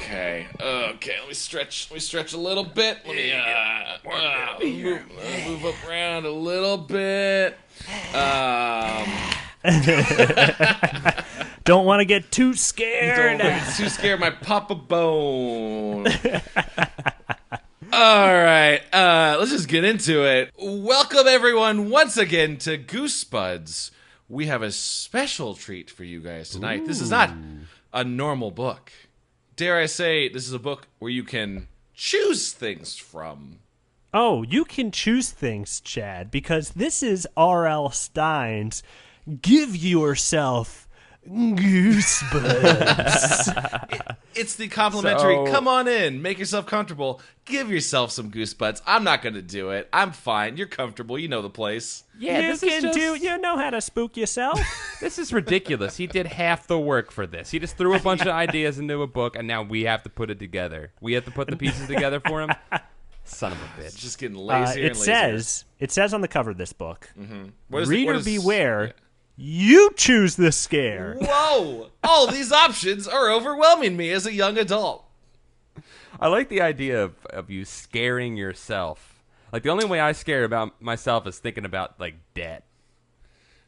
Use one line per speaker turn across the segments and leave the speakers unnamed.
Okay. Let me stretch. A little bit. Let me move up around a little bit.
Don't want to get too scared.
Don't get too scared. My Papa Bone. All right. Let's just get into it. Welcome everyone once again to Goosebuds. We have a special treat for you guys tonight. Ooh. This is not a normal book. Dare I say, this is a book where you can choose things from.
Oh, you can choose things, Chad, because this is R.L. Stine's Give Yourself Goosebumps.
It's the complimentary, come on in, make yourself comfortable, give yourself some Goosebuds. I'm not going to do it. I'm fine. You're comfortable. You know the place.
Yeah, you know how to spook yourself.
This is ridiculous. He did half the work for this. He just threw a bunch of ideas into a book, and now we have to put it together. We have to put the pieces together for him. Son of a bitch.
It's just getting lazier and lazier.
It says on the cover of this book,
mm-hmm.
Reader beware. Yeah. You choose the scare.
Whoa! All these options are overwhelming me as a young adult.
I like the idea of you scaring yourself. Like, the only way I scare about myself is thinking about, like, debt.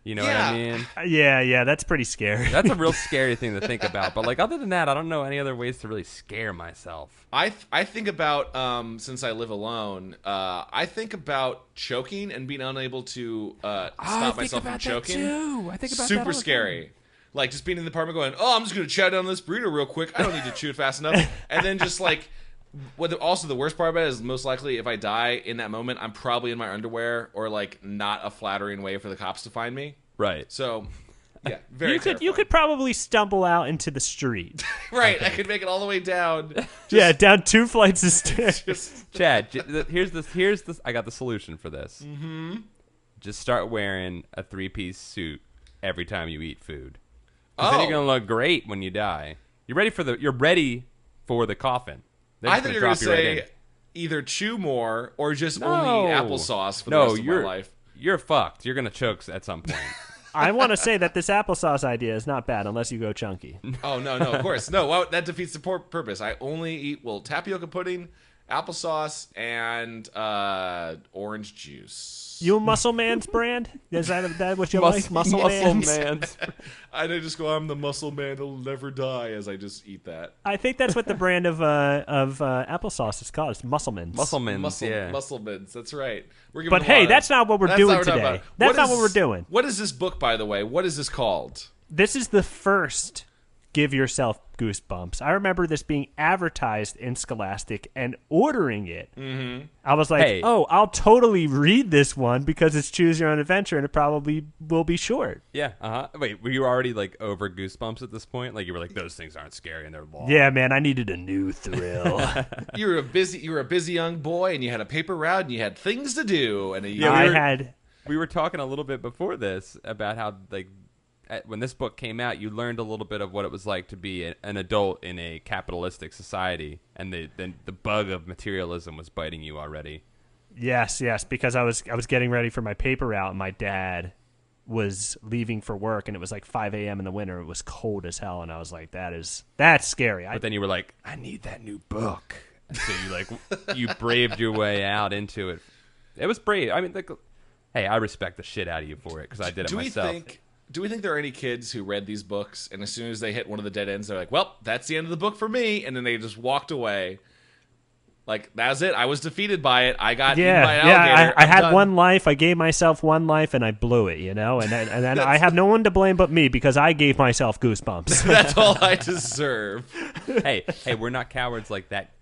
You know what I mean?
Yeah, that's pretty scary.
That's a real scary thing to think about. But, like, other than that, I don't know any other ways to really scare myself.
I think about, since I live alone, I think about choking and being unable to stop myself from choking.
Too. I think about that
super scary. Like, just being in the apartment going, oh, I'm just going to chow down this burrito real quick. I don't need to chew it fast enough. And then just, like, also the worst part about it is most likely if I die in that moment, I'm probably in my underwear or, like, not a flattering way for the cops to find me.
Right.
So, yeah, very terrifying.
You could probably stumble out into the street.
Right. I could make it all the way down.
Down 2 flights of stairs.
Chad, here's this. I got the solution for this.
Mm-hmm.
Just start wearing a 3-piece suit every time you eat food. Then you're gonna look great when you die. You're ready for the coffin.
I think you're gonna say either chew more or just only eat applesauce for the rest of my life.
You're fucked. You're gonna choke at some point.
I want to say that this applesauce idea is not bad unless you go chunky.
Oh no, of course no. Well, that defeats the purpose. I only eat tapioca pudding, applesauce, and orange juice.
You a Muscle Man's brand? Is that what you like? Muscle Man's?
I just go, I'm the muscle man that'll never die as I just eat that.
I think that's what the brand of applesauce is called. It's Muscleman's.
Muscleman's, that's right.
But hey, that's not what we're doing today. That's not what we're doing.
What is this book, by the way? What is this called?
This is the first Give Yourself Goosebumps. I remember this being advertised in Scholastic and ordering it.
Mm-hmm.
I was like, I'll totally read this one because it's Choose Your Own Adventure and it probably will be short.
Yeah. Wait, were you already like over Goosebumps at this point? Like you were like, those things aren't scary and they're long.
Yeah, man, I needed a new thrill.
You were a busy young boy and you had a paper route and you had things to do. And
we were talking a little bit before this about how like when this book came out, you learned a little bit of what it was like to be an adult in a capitalistic society, and the bug of materialism was biting you already.
Yes, because I was getting ready for my paper route, and my dad was leaving for work, and it was like 5 a.m. in the winter. It was cold as hell, and I was like, that's scary.
But then you were like, I need that new book. And so you braved your way out into it. It was brave. I mean, hey, I respect the shit out of you for it because I did it myself.
Do we think there are any kids who read these books and as soon as they hit one of the dead ends, they're like, well, that's the end of the book for me, and then they just walked away? Like, that's it. I was defeated by it. I got eaten by an alligator.
I had one life. I gave myself one life, and I blew it, you know? And then I have no one to blame but me because I gave myself goosebumps.
That's all I deserve.
Hey, we're not cowards like that,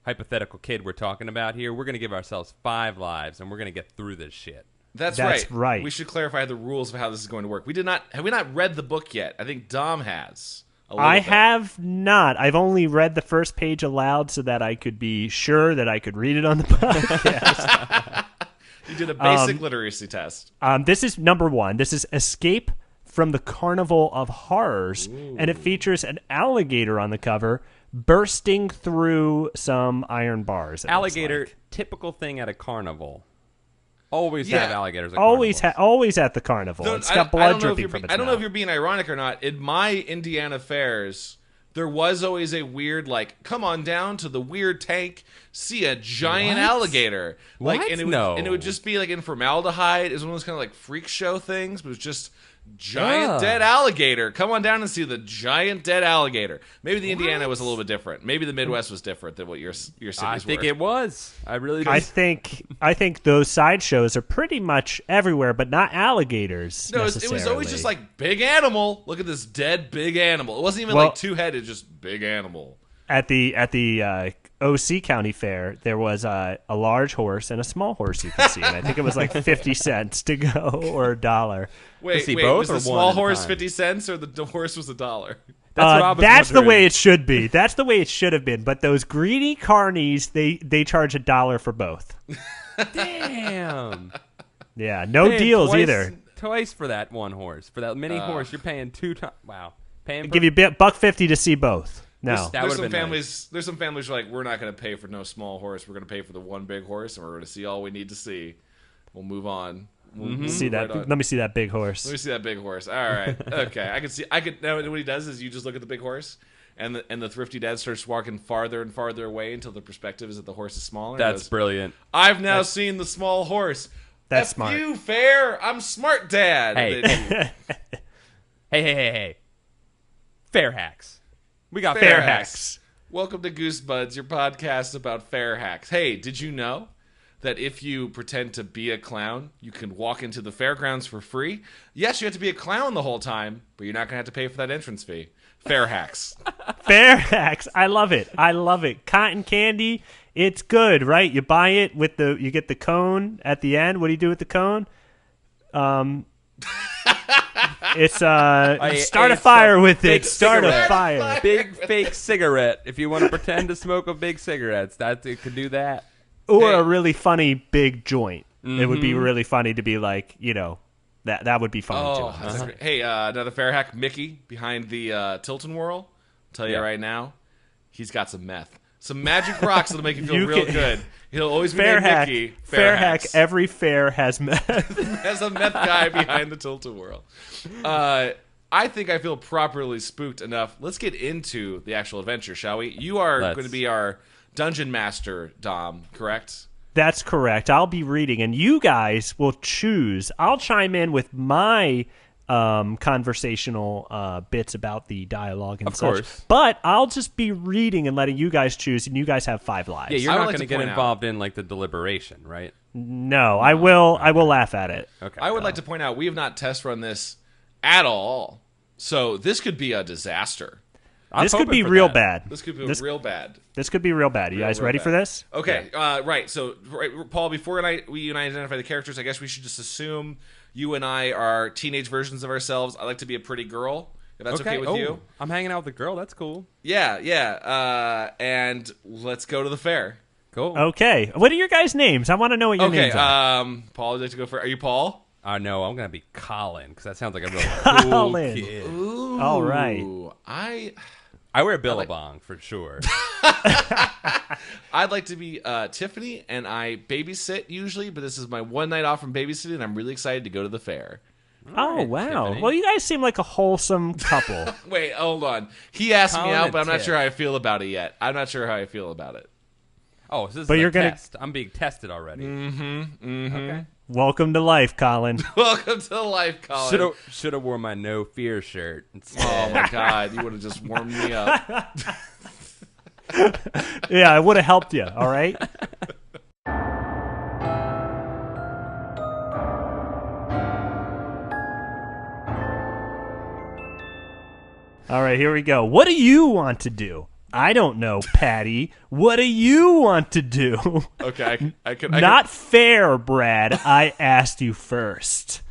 hypothetical kid we're talking about here. We're going to give ourselves 5 lives, and we're going to get through this shit.
That's right. We should clarify the rules of how this is going to work. Have we not read the book yet? I think Dom has.
I have not. I've only read the first page aloud so that I could be sure that I could read it on the podcast.
You did a basic literacy test.
This is number 1. This is Escape from the Carnival of Horrors, and it features an alligator on the cover bursting through some iron bars.
Alligator, typical thing at a carnival. Always have alligators at
always at the carnival. It's got blood dripping from its
I don't know
mouth.
if you're being ironic or not. In my Indiana fairs, there was always a weird, like, come on down to the weird tank, see a giant alligator. Like,
What?
and it would just be like in formaldehyde. It was one of those kind of like freak show things, but it was just giant dead alligator. Come on down and see the giant dead alligator. Maybe the Indiana was a little bit different. Maybe the Midwest was different than what your cities were.
I think it was. I really do.
I think those sideshows are pretty much everywhere, but not alligators.
No, it was always just like big animal. Look at this dead big animal. It wasn't even like two-headed, just big animal.
At the OC County Fair, there was a large horse and a small horse you could see, and I think it was like 50 cents to go or $1.
Wait,
both
was
or
the small
one at a
horse
time?
50 cents or the horse was $1?
That's the way it should be. That's the way it should have been. But those greedy carnies, they charge $1 for both.
Damn.
Yeah, no
Paying
deals either.
Twice for that one horse. For that mini horse, you're paying 2 times. Wow. Paying
Give you $1.50 to see both. No,
There's some families. There's some families who are like, we're not going to pay for no small horse. We're going to pay for the one big horse, and we're going to see all we need to see. We'll move on. We'll
see that. Let me see that big horse.
Let me see that big horse. All right. Okay. I can see. I could. Now, what he does is you just look at the big horse, and the thrifty dad starts walking farther and farther away until the perspective is that the horse is smaller.
That's brilliant.
I've now seen the small horse.
That's
F
smart.
You fair. I'm smart, Dad.
Hey. hey. Fair hacks. We got
Fair
fair
hacks.
hacks.
Welcome to Goosebuds, your podcast about fair hacks. Hey, did you know that if you pretend to be a clown, you can walk into the fairgrounds for free? Yes, you have to be a clown the whole time, but you're not going to have to pay for that entrance fee. Fair hacks.
Fair hacks. I love it. Cotton candy. It's good, right? You buy it with you get the cone at the end. What do you do with the cone? It's start a fire with it. Start a fire.
Big fake cigarette. If you want to pretend to smoke a big cigarette, it could do that.
Or a really funny big joint. It would be really funny to be like, that would be funny too.
That's great. Hey, another fair hack. Mickey behind the Tilton Whirl. I'll tell you right now, he's got some meth. Some magic rocks that'll make you feel real good. He'll always be
fair
named
hack.
Mickey.
Fair hack. Every fair has meth.
Has a meth guy behind the Tilton Whirl. I think I feel properly spooked enough. Let's get into the actual adventure, shall we? You are going to be our dungeon master, Dom, correct?
That's correct. I'll be reading, and you guys will choose. I'll chime in with my conversational bits about the dialogue and such.
Course.
But I'll just be reading and letting you guys choose, and you guys have 5 lives.
Yeah, you're
I would
not
like
going to
to
get
point
involved in like the deliberation, right?
No, I will laugh at it.
Okay.
I would like to point out we have not test run this at all. So this could be a disaster.
This could be real bad.
This could be real bad.
This could be real bad. You guys ready for this?
Okay, right. So, Paul, before you and I identify the characters, I guess we should just assume you and I are teenage versions of ourselves. I like to be a pretty girl, if that's okay with you.
I'm hanging out with a girl. That's cool.
Yeah. And let's go to the fair.
Cool.
Okay. What are your guys' names? I want to know what your names are.
Okay, Paul, would you like to go first? Are you Paul?
No, I'm going to be Colin, because that sounds like a real
Colin.
cool kid.
Ooh,
All right.
I wear Billabong, for sure.
I'd like to be Tiffany, and I babysit usually, but this is my one night off from babysitting, and I'm really excited to go to the fair.
Oh,
right,
wow.
Tiffany.
Well, you guys seem like a wholesome couple.
Wait, hold on. He asked me
Colin
out,
and
but I'm not
Tiff.
sure how I feel about it yet. I'm not sure how I feel about it.
Oh, so this
But
is
you're
a
gonna-
test. I'm being tested already. Okay.
Welcome to life, Colin.
Welcome to life, Colin.
Should have worn my no fear shirt instead.
Oh my God, you would have just warmed me up.
Yeah, it would have helped you, all right? All right, here we go. What do you want to do? I don't know, Patty. What do you want to do?
Okay, I can.
Not fair, Brad. I asked you first.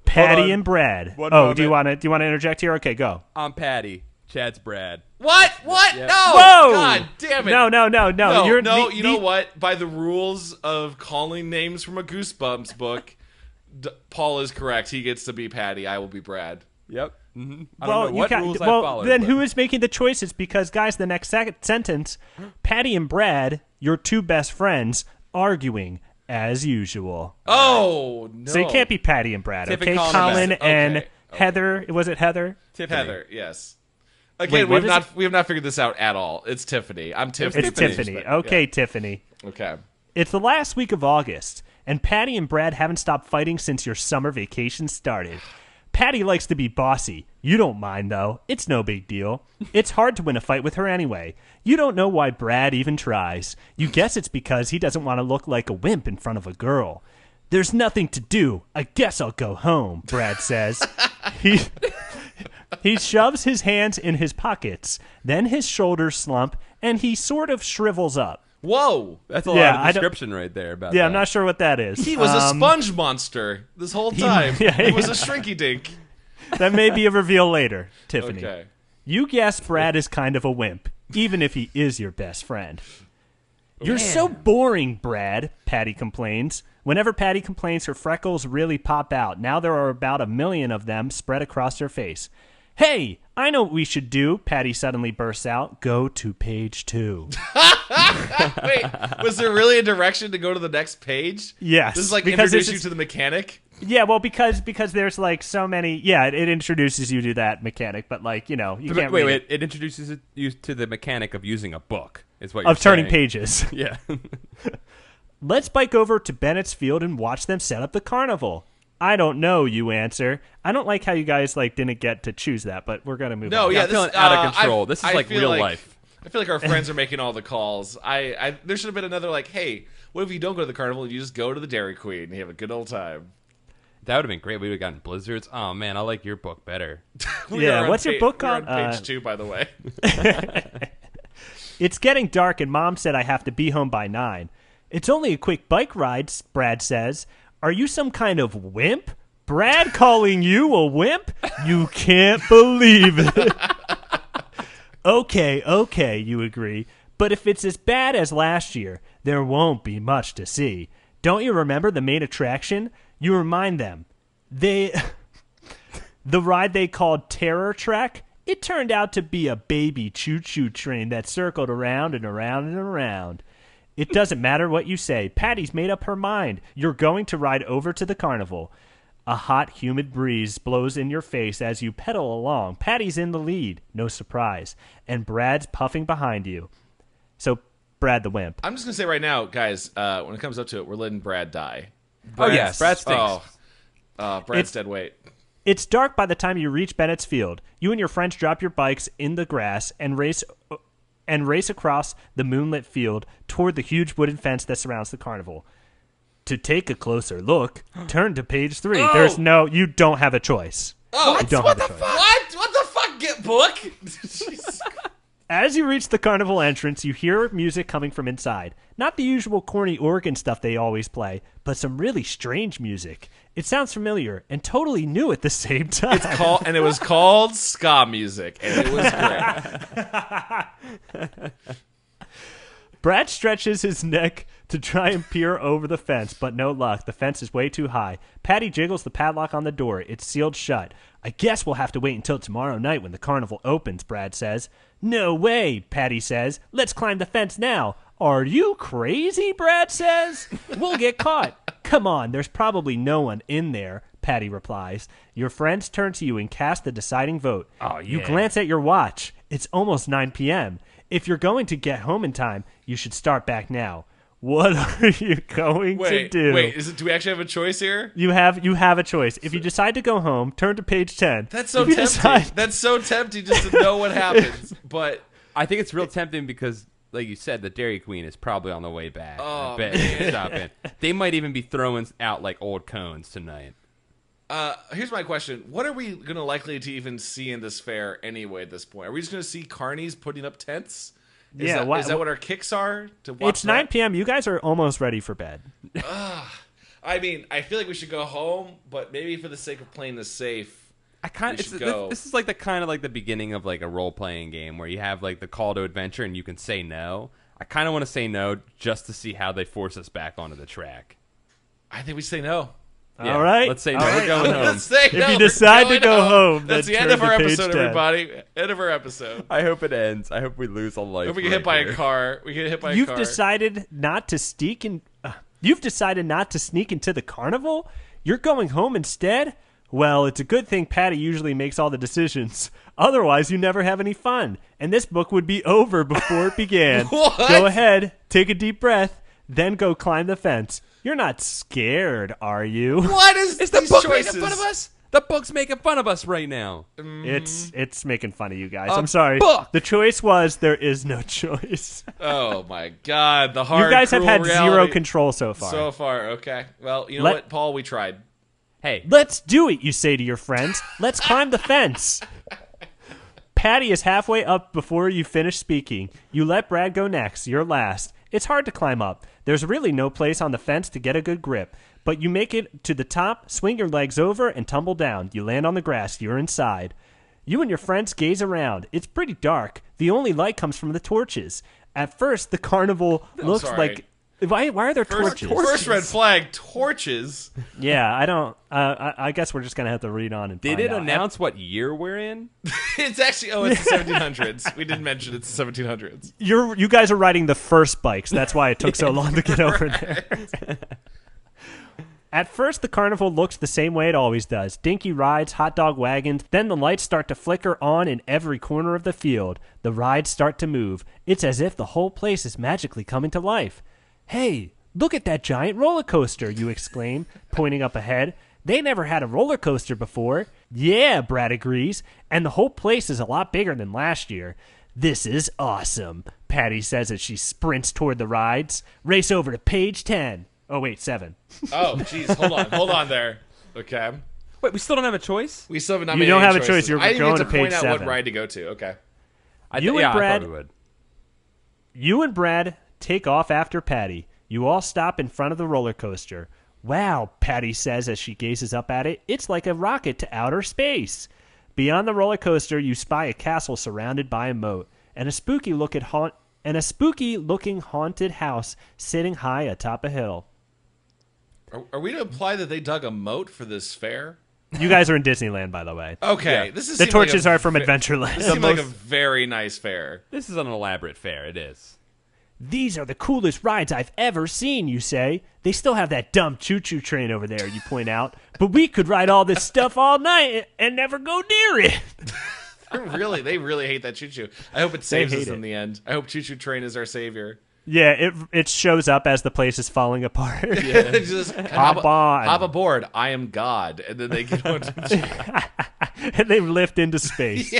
Patty
on.
and Brad.
One
Oh, do you
moment.
want to interject here? Okay, go.
I'm Patty. Chad's Brad.
What?
Yeah.
No!
Whoa!
God damn it!
No.
No,
You're
you know what? By the rules of calling names from a Goosebumps book, Paul is correct. He gets to be Patty. I will be Brad.
Yep. Mm-hmm. I
Well,
don't know what rules I
well,
followed.
then
but-
who is making the choices? Because, guys, the next sentence, Patty and Brad, your two best friends, arguing as usual.
Oh no!
So you can't be Patty and Brad,
Tiff
okay?
and Colin
Colin
are best.
and
Okay.
Heather. Was it Heather?
Tiffany.
Heather. Yes. Again,
Wait,
we have not figured this out at all. It's Tiffany. I'm Tiffany.
It's Tiffany. Okay, yeah. Tiffany.
Okay.
It's the last week of August, and Patty and Brad haven't stopped fighting since your summer vacation started. Patty likes to be bossy. You don't mind, though. It's no big deal. It's hard to win a fight with her anyway. You don't know why Brad even tries. You guess it's because he doesn't want to look like a wimp in front of a girl. There's nothing to do. I guess I'll go home, Brad says. He shoves his hands in his pockets. Then his shoulders slump, and he sort of shrivels up.
Whoa.
That's a lot of description right there about that.
I'm not sure what that is.
He was a sponge monster this whole time. He was a shrinky dink.
That may be a reveal later, Tiffany.
Okay.
You guess Brad is kind of a wimp, even if he is your best friend. You're so boring, Brad, Patty complains. Whenever Patty complains, her freckles really pop out. Now there are about 1 million of them spread across her face. Hey, I know what we should do, Patty suddenly bursts out. Go to page 2.
Wait, was there really a direction to go to the next page?
Yes.
This is like introduce you to the mechanic?
Yeah, well, because there's like so many. Yeah, it introduces you to that mechanic, but like, you can't
wait. It introduces you to the mechanic of using a book, is what you're
saying. Of turning
saying.
pages.
Yeah.
Let's bike over to Bennett's Field and watch them set up the carnival. I don't know, you answer. I don't like how you guys didn't get to choose that, but we're gonna move on.
No, yeah,
I'm feeling out of control. This is like real life.
I feel like our friends are making all the calls. There should have been another hey, what if you don't go to the carnival and you just go to the Dairy Queen and you have a good old time?
That would have been great. We would have gotten blizzards. Oh man, I like your book better.
What's your book called?
We're on page 2, by the way.
It's getting dark, and Mom said I have to be home by 9. It's only a quick bike ride, Brad says. Are you some kind of wimp? Brad calling you a wimp? You can't believe it. Okay, you agree. But if it's as bad as last year, there won't be much to see. Don't you remember the main attraction? You remind them. The ride they called Terror Trek, it turned out to be a baby choo-choo train that circled around and around and around. It doesn't matter what you say. Patty's made up her mind. You're going to ride over to the carnival. A hot, humid breeze blows in your face as you pedal along. Patty's in the lead. No surprise. And Brad's puffing behind you. So, Brad the wimp.
I'm just going to say right now, guys, when it comes up to it, we're letting Brad die.
Yes. Brad stinks.
Brad's dead weight.
It's dark by the time you reach Bennett's Field. You and your friends drop your bikes in the grass and race across the moonlit field toward the huge wooden fence that surrounds the carnival. To take a closer look, turn to page 3.
Oh!
You don't have a choice.
Oh,
what the fuck?
What the fuck? Get book? Jesus.
As you reach the carnival entrance, you hear music coming from inside. Not the usual corny organ stuff they always play, but some really strange music. It sounds familiar and totally new at the same time.
It was called ska music, and it was great.
Brad stretches his neck to try and peer over the fence, but no luck. The fence is way too high. Patty jiggles the padlock on the door. It's sealed shut. I guess we'll have to wait until tomorrow night when the carnival opens, Brad says. No way, Patty says. Let's climb the fence now. Are you crazy, Brad says. We'll get caught. Come on, there's probably no one in there, Patty replies. Your friends turn to you and cast the deciding vote.
Oh, yeah.
You glance at your watch. It's almost 9 p.m. If you're going to get home in time, you should start back now. What are you going to do?
Do we actually have a choice here?
You have a choice. If you decide to go home, turn to page 10.
That's so tempting. That's so tempting just to know what happens. But
I think it's real tempting because, like you said, the Dairy Queen is probably on the way back.
Oh,
man. They might even be throwing out like old cones tonight.
Here's my question. What are we going to likely to even see in this fair anyway at this point? Are we just going to see carnies putting up tents? Is that what our kicks are to watch?
It's 9 p.m. You guys are almost ready for bed.
I mean, I feel like we should go home, but maybe for the sake of playing this safe,
this is like the beginning of like a role-playing game where you have like the call to adventure and you can say no. I kind of want to say no just to see how they force us back onto the track.
I think we say no.
Yeah,
all right.
Let's say no. We're going home.
If you decide to go home,
that's the end of our episode, everybody. End of our episode.
I hope it ends. I hope we lose a life.
If we get hit by a car.
You've decided not to sneak in. You've decided not to sneak into the carnival. You're going home instead. Well, it's a good thing Patty usually makes all the decisions. Otherwise, you never have any fun. And this book would be over before it began.
What?
Go ahead, take a dedeep breath, then go climb the fence. You're not scared, are you?
What is
Is the
these
book
choices?
making fun of us? The book's making fun of us right now.
It's making fun of you guys.
A
I'm sorry.
book!
The choice was there is no choice.
Oh my God, the hard.
You guys have
cruel
had
reality.
zero control so far.
So far, okay. Well, you know
Let-
what, Paul? We tried.
Hey,
Let's do it, you say to your friends. Let's climb the fence. Patty is halfway up before you finish speaking. You let Brad go next. You're last. It's hard to climb up. There's really no place on the fence to get a good grip. But you make it to the top, swing your legs over, and tumble down. You land on the grass. You're inside. You and your friends gaze around. It's pretty dark. The only light comes from the torches. At first, the carnival looks
sorry.
like... Why are there torches?
First red flag, torches.
Yeah, I don't... I guess we're just going to have to read on and
did
find
it
out.
announce what year we're in?
It's actually, it's the 1700s. We didn't mention it's the 1700s.
You guys are riding the first bikes. That's why it took so long to get over there. At first, the carnival looks the same way it always does. Dinky rides, hot dog wagons, then the lights start to flicker on in every corner of the field. The rides start to move. It's as if the whole place is magically coming to life. Hey, look at that giant roller coaster, you exclaim, pointing up ahead. They never had a roller coaster before. Yeah, Brad agrees, and the whole place is a lot bigger than last year. This is awesome, Patty says as she sprints toward the rides. Race over to page 10. Oh, wait, 7.
Oh, jeez. Hold on there. Okay.
Wait, we still don't have a choice?
We still have not
You
made
don't
any
have a
choices.
choice. You're
I didn't
going
get
to
to point
page
out
7.
what ride to go to. Okay.
I
You and
yeah, I
Brad-
thought we would.
You and Brad take off after Patty. You all stop in front of the roller coaster. Wow, Patty says as she gazes up at it. It's like a rocket to outer space. Beyond the roller coaster, you spy a castle surrounded by a moat and a spooky looking haunted house sitting high atop a hill.
Are we to imply that they dug a moat for this fair?
You guys are in Disneyland, by the way.
Okay.
Yeah.
This is
The torches are from Adventureland.
This seems like a very nice fair.
This is an elaborate fair. It is.
These are the coolest rides I've ever seen, you say. They still have that dumb choo-choo train over there, you point out. But we could ride all this stuff all night and never go near it.
They really hate that choo-choo. I hope it saves
hate
us
it.
in the end. I hope Choo Choo Train is our savior.
Yeah, it shows up as the place is falling apart.
Just
Hop on.
hop aboard. I am God, and then they get on.
And they lift into space.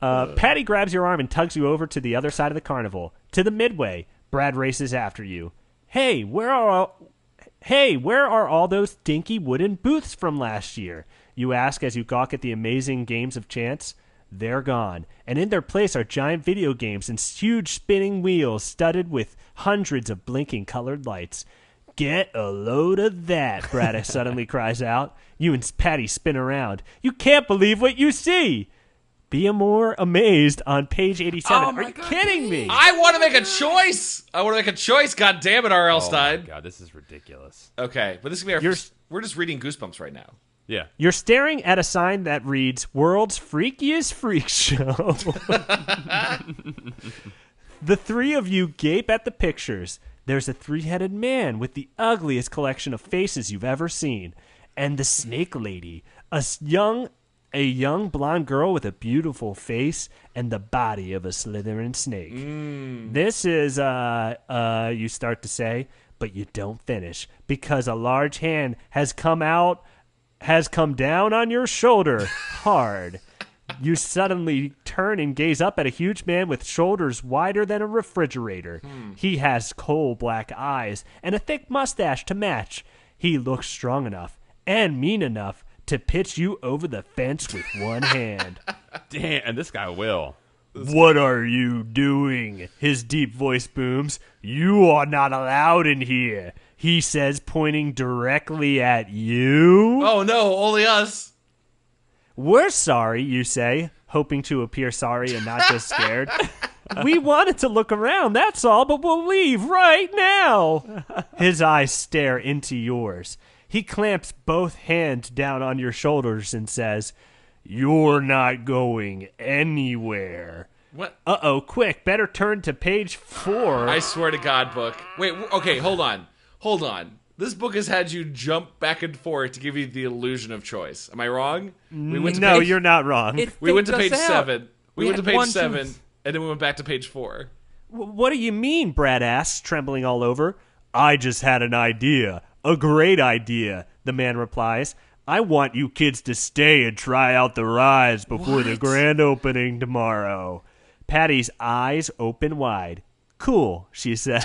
Patty grabs your arm and tugs you over to the other side of the carnival, to the midway. Brad races after you. Hey, where are all those dinky wooden booths from last year? You ask as you gawk at the amazing games of chance. They're gone, and in their place are giant video games and huge spinning wheels studded with hundreds of blinking colored lights. Get a load of that, Brad suddenly cries out. You and Patty spin around. You can't believe what you see. Be more amazed on page 87.
Oh
Are
my
you
God,
kidding me?
I want to make a choice. God damn it, R.L.
Oh my
Stein.
God, this is ridiculous.
Okay, but this is gonna be our. We're just reading Goosebumps right now.
Yeah.
You're staring at a sign that reads, World's Freakiest Freak Show. The three of you gape at the pictures. There's a three-headed man with the ugliest collection of faces you've ever seen. And the snake lady, a young blonde girl with a beautiful face and the body of a slithering snake. This is, you start to say, but you don't finish, because a large hand has come down on your shoulder hard. You suddenly turn and gaze up at a huge man with shoulders wider than a refrigerator. He has coal black eyes and a thick mustache to match. He looks strong enough and mean enough to pitch you over the fence with one hand.
Damn, and this guy will.
What are you doing? His deep voice booms. You are not allowed in here, he says, pointing directly at you.
Oh no, only us.
We're sorry, you say, hoping to appear sorry and not just scared. We wanted to look around, that's all, but we'll leave right now. His eyes stare into yours. He clamps both hands down on your shoulders and says, You're not going anywhere.
What?
Uh-oh, quick, better turn to page 4.
I swear to God, book. Wait, okay, hold on. This book has had you jump back and forth to give you the illusion of choice. Am I wrong?
No, you're not wrong.
We went to page
faked us out.
7. We went to
had
page
one
7,
choice.
and then we went back to page 4.
What do you mean? Brad asks, trembling all over. I just had an idea. A great idea, the man replies. I want you kids to stay and try out the rides before the grand opening tomorrow. Patty's eyes open wide. Cool, she says.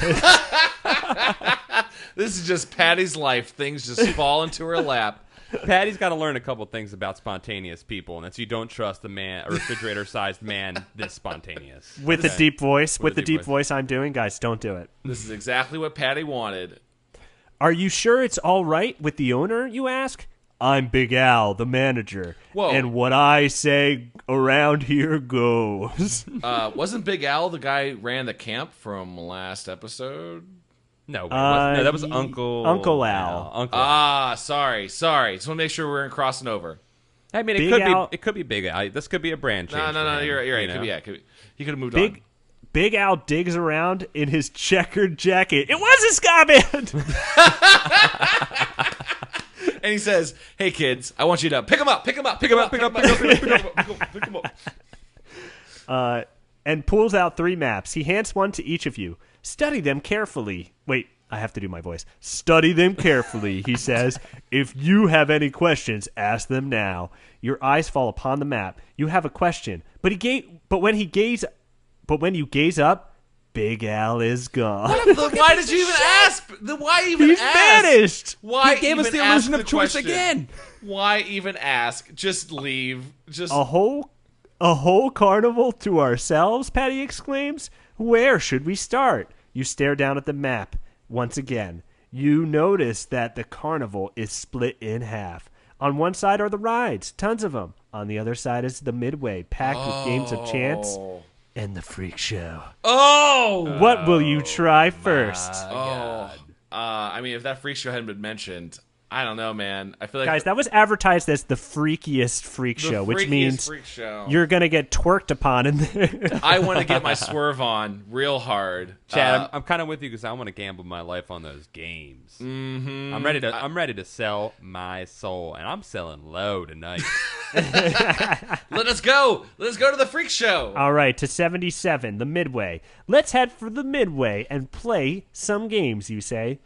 This is just Patty's life. Things just fall into her lap.
Patty's got to learn a couple things about spontaneous people, and that's you don't trust a refrigerator-sized man this spontaneous.
With the deep voice,
With
the
a deep
deep voice I'm doing, guys, don't do it.
This is exactly what Patty wanted.
Are you sure it's all right with the owner, you ask? I'm Big Al, the manager.
Whoa.
And what I say around here goes.
Wasn't Big Al the guy who ran the camp from last episode?
No, it wasn't. No, that was Uncle
Al.
Uncle Al.
Ah, sorry. Just want to make sure we weren't crossing over.
I mean,
Big Al-
it could be Big Al. This could be a brand change.
No,
for him,
you're right.
you
It
know?
could be, yeah, he could have moved on.
Big Al digs around in his checkered jacket. It was a ska band!
And he says, "Hey kids, I want you to pick him up.
And pulls out 3 maps. He hands one to each of you. Study them carefully. Wait, I have to do my voice. Study them carefully, he says. If you have any questions, ask them now. Your eyes fall upon the map. You have a question, but when you gaze up, Big Al is gone.
Why did you even ask? Why even
He's
ask?
vanished.
Why
He gave us
even
the
ask
illusion of
the
choice
question?
again.
Why even ask? Just leave. Just
A whole carnival to ourselves, Patty exclaims. Where should we start? You stare down at the map once again. You notice that the carnival is split in half. On one side are the rides, tons of them. On the other side is the midway, packed with games of chance and the freak show.
Oh.
What will you try first?
I mean, if that freak show hadn't been mentioned, I don't know, man. I feel like
Guys, that was advertised as the freakiest freak
the
show, which
freakiest
means
freak show.
you're going to get twerked upon in there.
I want to get my swerve on real hard.
Chad, I'm kind of with you because I want to gamble my life on those games. Mm-hmm. I'm ready to sell my soul, and I'm selling low tonight.
Let us go. Let's go to the freak show.
All right, to 77, the midway. Let's head for the midway and play some games, you say.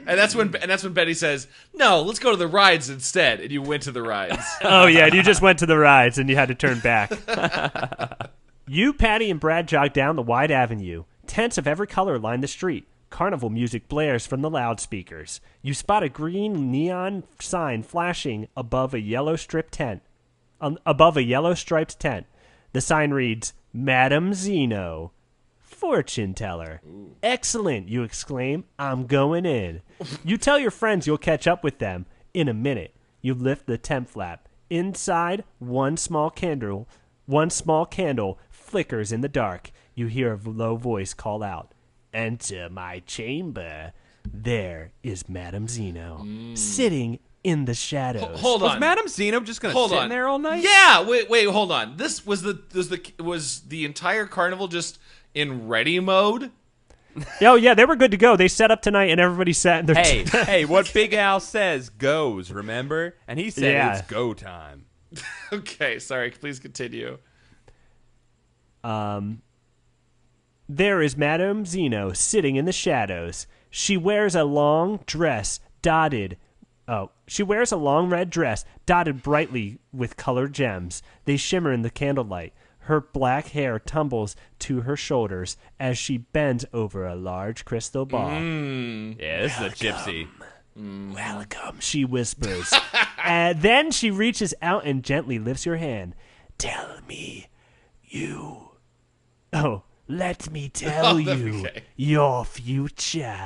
And that's when Betty says, "No, let's go to the rides instead." And you went to the rides.
Oh, yeah, you just went to the rides and you had to turn back. You, Patty, and Brad jog down the wide avenue. Tents of every color line the street. Carnival music blares from the loudspeakers. You spot a green neon sign flashing above a yellow striped tent. The sign reads, Madam Zeno, fortune teller. Ooh. Excellent, you exclaim. I'm going in. You tell your friends you'll catch up with them in a minute. You lift the tent flap. Inside, one small candle flickers in the dark. You hear a low voice call out, Enter my chamber. There is Madame Zeno, sitting in the shadows.
Hold on.
Was Madame Zeno just going to sit in there all night?
Yeah. Wait. Hold on. This was the entire carnival just in ready mode.
Oh yeah, they were good to go. They set up tonight, and everybody sat in their.
Hey, what Big Al says goes. Remember, and he said it's go time.
Okay, sorry. Please continue.
There is Madame Zeno sitting in the shadows. She wears a long dress dotted. She wears a long red dress dotted brightly with colored gems. They shimmer in the candlelight. Her black hair tumbles to her shoulders as she bends over a large crystal ball.
Yeah, this is a gypsy.
Welcome, she whispers. Then she reaches out and gently lifts your hand. Tell me, you. Oh, let me tell you your future.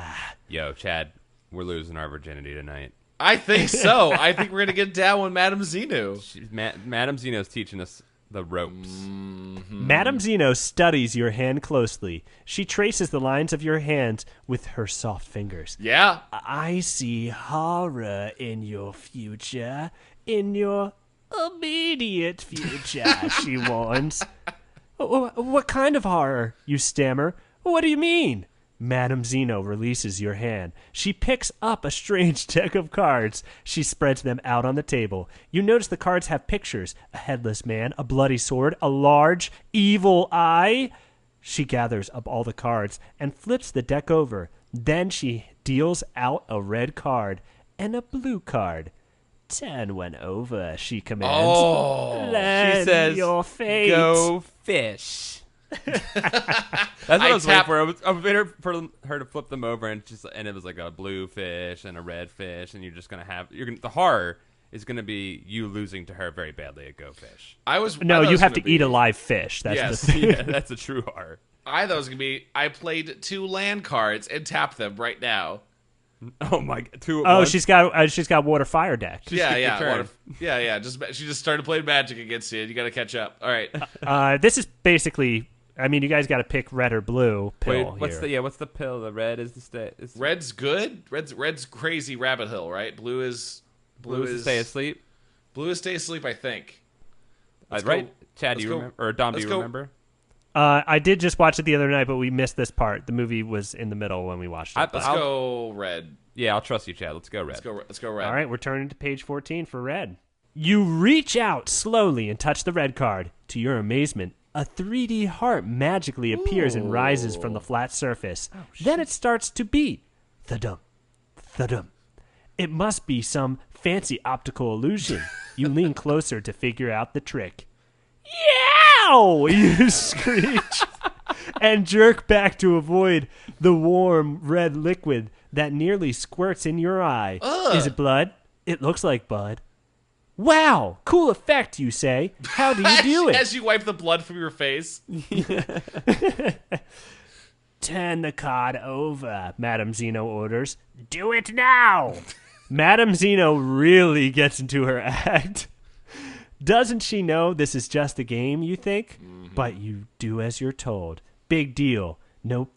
Yo, Chad, we're losing our virginity tonight.
I think so. I think we're gonna get down with Madame Zeno.
Madame Zeno's teaching us the ropes.
Madame Zeno studies your hand closely. She traces the lines of your hands with her soft fingers.
Yeah.
I see horror in your future. In your immediate future, she warns. What kind of horror? You stammer. What do you mean? Madame Zeno releases your hand. She picks up a strange deck of cards. She spreads them out on the table. You notice the cards have pictures: a headless man, a bloody sword, a large, evil eye. She gathers up all the cards and flips the deck over. Then she deals out a red card and a blue card. Turn one over, she commands.
Oh,
Lend
she says,
your fate.
"Go fish." That's what I was waiting for. I was waiting for her to flip them over, and it was like a blue fish and a red fish, and you're just gonna have the horror is gonna be you losing to her very badly at Go Fish.
No, you have to eat a live fish. That's
Yes.
the thing.
Yeah, that's a true horror.
I thought it was gonna be I played 2 land cards and tapped them right now.
Oh my! Two.
Oh, she's got water fire deck.
skipped your turn.
Yeah. She just started playing Magic against you. You got to catch up. All right.
This is basically. I mean, you guys got to pick red or blue pill.
Wait,
here.
what's the pill? The red is the stay.
Red's good. Red's crazy rabbit hill, right? Blue is
stay asleep.
Blue is stay asleep, I think. Let's
Right,
go-
Chad, do you remember? Or Dom, do you remember?
I did just watch it the other night, but we missed this part. The movie was in the middle when we watched it.
Let's go red.
Yeah, I'll trust you, Chad. Let's go red.
Let's go red.
All right, we're turning to page 14 for red. You reach out slowly and touch the red card. To your amazement, a 3D heart magically appears and rises from the flat surface. Then it starts to beat. Thudum, thudum. It must be some fancy optical illusion. You lean closer to figure out the trick. Yow! You screech and jerk back to avoid the warm red liquid that nearly squirts in your eye. Is it blood? It looks like blood. Wow, cool effect, you say. How do you do it?
As you wipe the blood from your face.
Turn the card over, Madame Zeno orders. Do it now! Madame Zeno really gets into her act. Doesn't she know this is just a game, you think? But you do as you're told. Big deal. No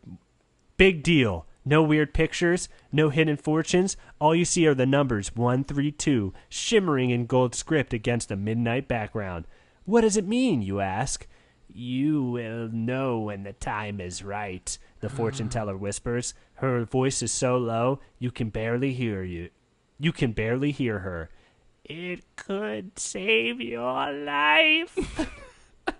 weird pictures, no hidden fortunes. All you see are the numbers 132 shimmering in gold script against a midnight background. What does it mean, you ask? You will know when the time is right, the fortune teller whispers. Her voice is so low you can barely hear her. It could save your life.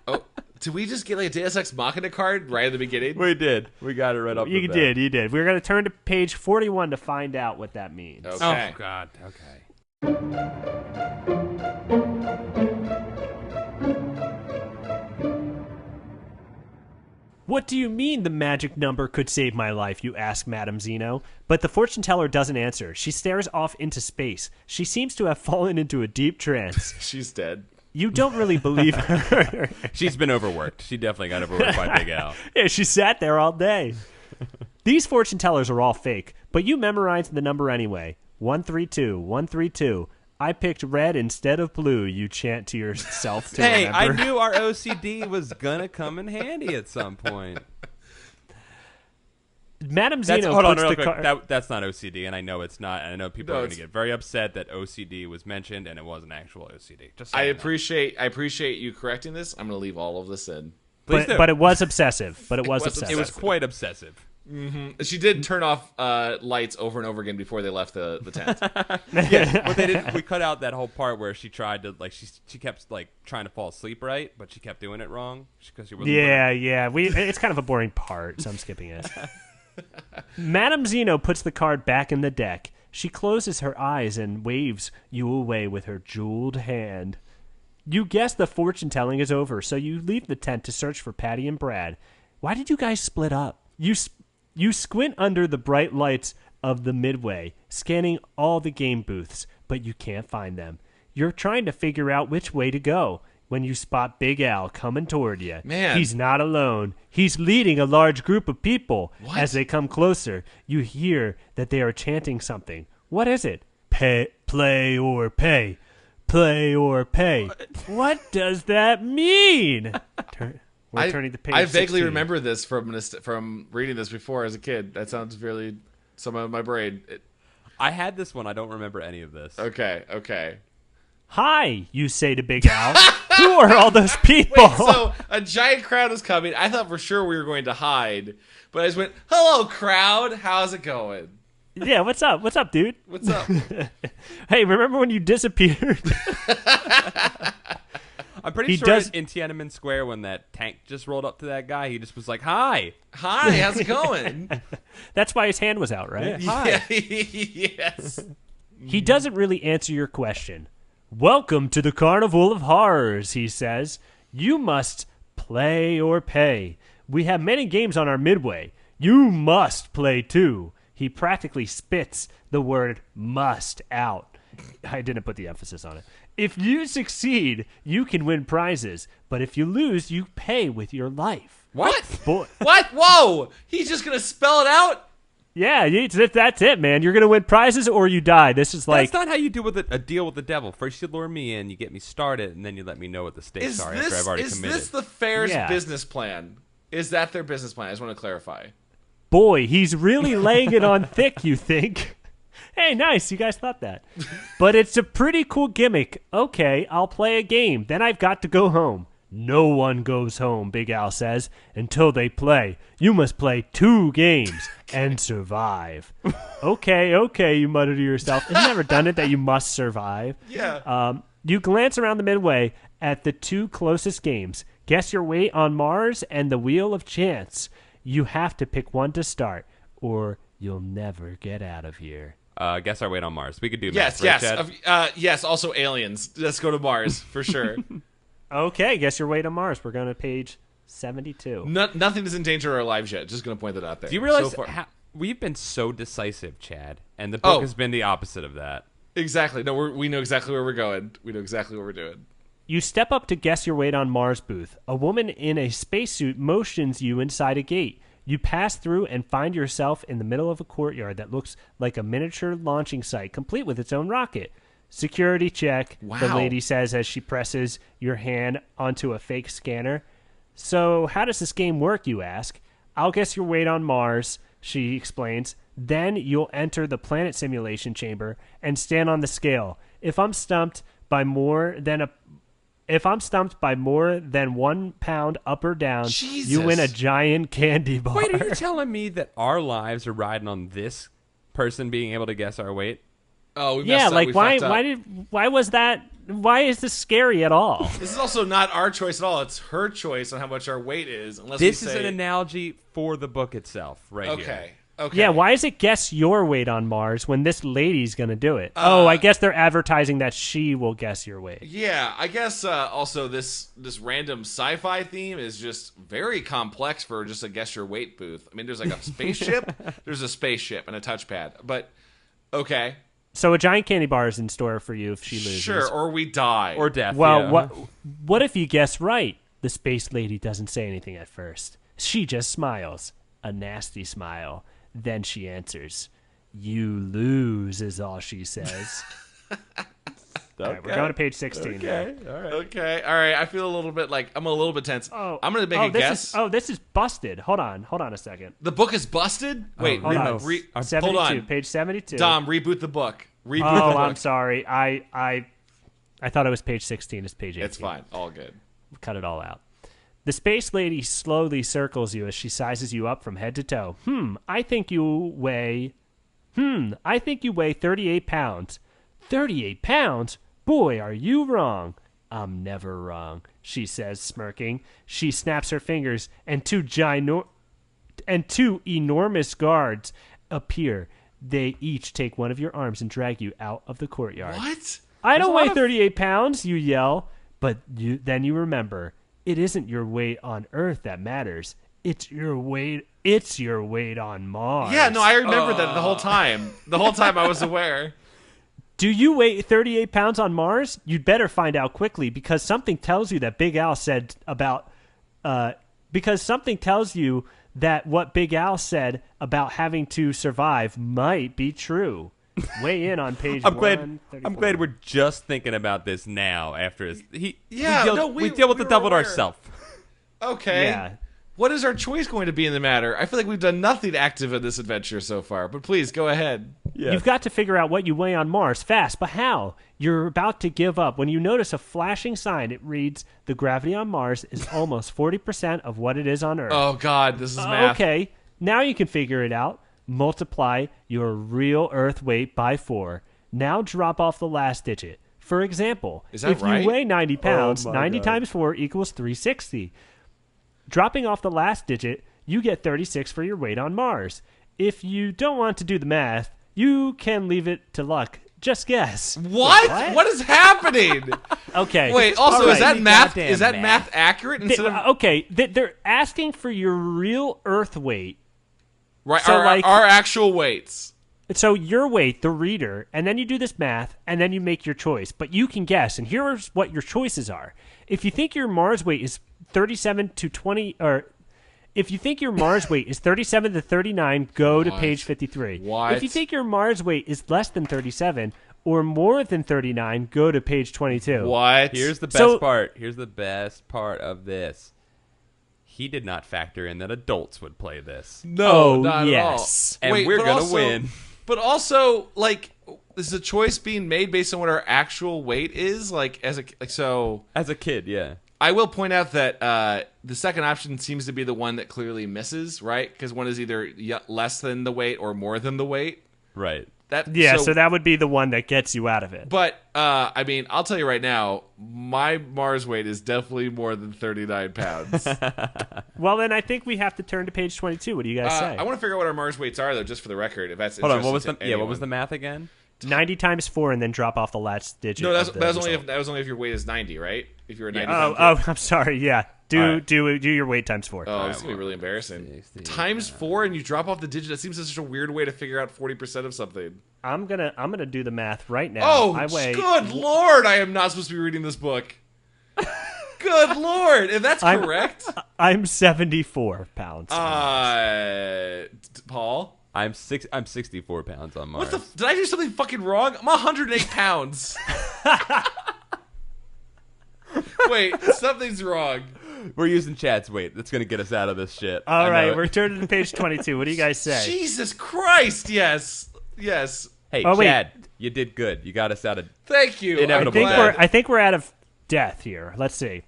Oh, did we just get like a Deus Ex Machina card right at the beginning?
We did. We got it right up.
You did. We're going to turn to page 41 to find out what that means.
Okay.
Oh God. Okay.
What do you mean the magic number could save my life, you ask Madame Zeno. But the fortune teller doesn't answer. She stares off into space. She seems to have fallen into a deep trance.
She's dead.
You don't really believe her.
She's been overworked. She definitely got overworked by Big Al.
Yeah, she sat there all day. These fortune tellers are all fake, but you memorized the number anyway. 132, 132. I picked red instead of blue, you chant to yourself to
Hey, I
remember.
knew our OCD was gonna come in handy at some point.
Madame
That's,
Zeno
hold on,
puts
real
the
quick.
card...
That's not OCD, and I know it's not. And I know people
No,
are going to get very upset that OCD was mentioned, and it wasn't actual OCD. Just
I
saying that.
appreciate you correcting this. I'm going to leave all of this in.
Please do.
But it was obsessive.
was
obsessive.
It was quite obsessive.
She did turn off lights over and over again before they left the tent.
Yeah, but they didn't. We cut out that whole part where she tried to she kept trying to fall asleep right, but she kept doing it wrong because she wasn't.
Yeah. It's kind of a boring part, so I'm skipping it. Madame Zeno puts the card back in the deck. She closes her eyes and waves you away with her jeweled hand. You guess the fortune telling is over, so you leave the tent to search for Patty and Brad. Why did you guys split up? You squint under the bright lights of the midway, scanning all the game booths, but you can't find them. You're trying to figure out which way to go when you spot Big Al coming toward you.
Man.
He's not alone. He's leading a large group of people.
What?
As they come closer, you hear that they are chanting something. What is it? Play or pay. Play or pay. What does that mean? We're turning to page
I vaguely
16.
remember this from reading this before as a kid. That sounds really some of my brain.
I had this one. I don't remember any of this.
Okay.
Hi, you say to Big Al. Who are all those people?
Wait, so a giant crowd is coming. I thought for sure we were going to hide, but I just went, "Hello, crowd. How's it going?
Yeah, what's up? What's up, dude?
What's up?"
Hey, remember when you disappeared?
I'm pretty sure in Tiananmen Square when that tank just rolled up to that guy, he just was like, "Hi."
Hi, how's it going?
That's why his hand was out, right?
Yeah. Hi.
Yes.
He doesn't really answer your question. Welcome to the Carnival of Horrors, he says. You must play or pay. We have many games on our midway. You must play too. He practically spits the word must out. I didn't put the emphasis on it. If you succeed, you can win prizes. But if you lose, you pay with your life.
What?
Boy.
What? Whoa! He's just gonna spell it out?
Yeah, that's it, man. You're going to win prizes or you die. This is like...
That's not how you do with a deal with the devil. First you lure me in, you get me started, and then you let me know what the stakes are after I've already committed.
Is this the fair's business plan? Is that their business plan? I just want to clarify.
Boy, he's really laying it on thick, you think? Hey, nice. You guys thought that. But it's a pretty cool gimmick. Okay, I'll play a game. Then I've got to go home. No one goes home, Big Al says, until they play. You must play 2 games and survive. Okay, you mutter to yourself. Isn't that redundant that you must survive?
Yeah.
You glance around the midway at the 2 closest games. Guess Your Weight on Mars and The Wheel of Chance. You have to pick one to start, or you'll never get out of here.
Guess Our Weight on Mars. We could do
yes,
math,
yes.
right,
Yes, also aliens. Let's go to Mars, for sure.
Okay, Guess Your Weight on Mars. We're going to page 72.
Nothing is in danger of our lives yet. Just going to point that out there.
Do you realize we've been so decisive, Chad, and the book has been the opposite of that.
Exactly. No, we know exactly where we're going. We know exactly what we're doing.
You step up to Guess Your Weight on Mars booth. A woman in a spacesuit motions you inside a gate. You pass through and find yourself in the middle of a courtyard that looks like a miniature launching site, complete with its own rocket. Security check,
wow.
The lady says as she presses your hand onto a fake scanner. So how does this game work, you ask? I'll guess your weight on Mars, she explains. Then you'll enter the planet simulation chamber and stand on the scale. If I'm stumped by more than 1 pound up or down,
Jesus.
You win a giant candy bar.
Wait, are you telling me that our lives are riding on this person being able to guess our weight?
Oh,
yeah, like why was that? Why is this scary at all?
This is also not our choice at all. It's her choice on how much our weight is. Unless
this is an analogy for the book itself, right here.
Okay. Okay.
Yeah, why is it guess your weight on Mars when this lady's going to do it? I guess they're advertising that she will guess your weight.
Yeah, I guess also this random sci-fi theme is just very complex for just a guess your weight booth. I mean, there's like a spaceship, there's a spaceship and a touchpad. But okay.
So a giant candy bar is in store for you if she loses.
Sure, or we die.
Or death.
Well,
yeah.
what if you guess right? The space lady doesn't say anything at first. She just smiles. A nasty smile. Then she answers, "You lose," is all she says. All right, we're going to page 16.
Okay, all right.
Okay, all right. I feel a little bit like I'm a little bit tense. I'm going to make a guess.
This is busted. Hold on a second.
The book is busted? Wait,
hold on. 72,
hold on.
Page 72.
Dom, reboot the book. The book.
I'm sorry. I thought it was page 16. It's page 18.
It's fine. All good.
Cut it all out. The space lady slowly circles you as she sizes you up from head to toe. I think you weigh 38 pounds. 38 pounds? Boy, are you wrong. I'm never wrong, she says, smirking. She snaps her fingers, and two enormous guards appear. They each take one of your arms and drag you out of the courtyard.
What?
I don't weigh 38 pounds, you yell. But then you remember, it isn't your weight on Earth that matters. It's your weight on Mars.
Yeah, no, I remember that the whole time. The whole time I was aware.
Do you weigh 38 pounds on Mars? You'd better find out quickly because something tells you that Big Al said about what Big Al said about having to survive might be true. Weigh in on page 134.
I'm glad we're just thinking about this now after we
deal
with the devil ourselves.
Okay.
Yeah.
What is our choice going to be in the matter? I feel like we've done nothing active in this adventure so far, but please go ahead.
Yes.
You've got to figure out what you weigh on Mars fast, but how? You're about to give up when you notice a flashing sign. It reads, the gravity on Mars is almost 40% of what it is on Earth.
Oh, God, this is math.
Okay, now you can figure it out. Multiply your real Earth weight by 4. Now drop off the last digit. For example,
Is that
if
right?
you weigh 90 pounds,
my
90
God.
times 4 equals 360. Dropping off the last digit, you get 36 for your weight on Mars. If you don't want to do the math, you can leave it to luck. Just guess.
What? What is happening?
Okay.
Wait, also,
All
is that
right.
math?
Goddamn
Is that
math.
math accurate instead of
Okay, they're asking for your real Earth weight.
right?
so,
Our actual weights.
So your weight, the reader, and then you do this math, and then you make your choice. But you can guess, and here's what your choices are. If you think your Mars weight is 37 to 20, or if you think your Mars weight is 37 to 39, go to
What?
page 53.
What?
If you think your Mars weight is less than 37 or more than 39, go to page 22.
What?
Here's the best
So-
part. Here's the best part of this. He did not factor in that adults would play this.
No,
Oh,
not
yes.
at all.
And we're
but
gonna
also-
win.
But also, like, is the choice being made based on what our actual weight is? Like, so.
As a kid, yeah.
I will point out that the second option seems to be the one that clearly misses, right? Because one is either less than the weight or more than the weight.
Right.
Yeah, so that would be the one that gets you out of it.
But I mean, I'll tell you right now, my Mars weight is definitely more than 39 pounds.
Well, then I think we have to turn to page 22. What do you guys say?
I want to figure out what our Mars weights are, though, just for the record. If that's
Hold on. What was
interesting
the
to
what was
anyone.
the math again?
90 times 4 and then drop off the last digit.
No,
of the
that was only
result.
if your weight is 90, right? If you're a 90
Oh,
pound kid.
I'm sorry. Yeah, do
All right.
do your weight times 4.
Oh, this is gonna be really embarrassing.
60,
Times 4 and you drop off the digit. That seems such a weird way to figure out 40% of something.
I'm gonna do the math right now.
Oh,
I weigh.
good lord! I am not supposed to be reading this book. Good lord! If that's
I'm-
correct,
I'm 74 pounds.
Paul.
I'm 64 pounds on Mars.
What the? Did I do something fucking wrong? I'm 108 pounds. Wait, something's wrong.
We're using chat's weight. That's gonna get us out of this shit.
All
I know
right,
it.
we're turning to page 22. What do you guys say?
Jesus Christ! Yes, yes.
Hey,
Oh, wait.
Chad, you did good. You got us out of.
Thank you.
Inevitable
I'm
death.
glad.
I think we're out of death here. Let's see.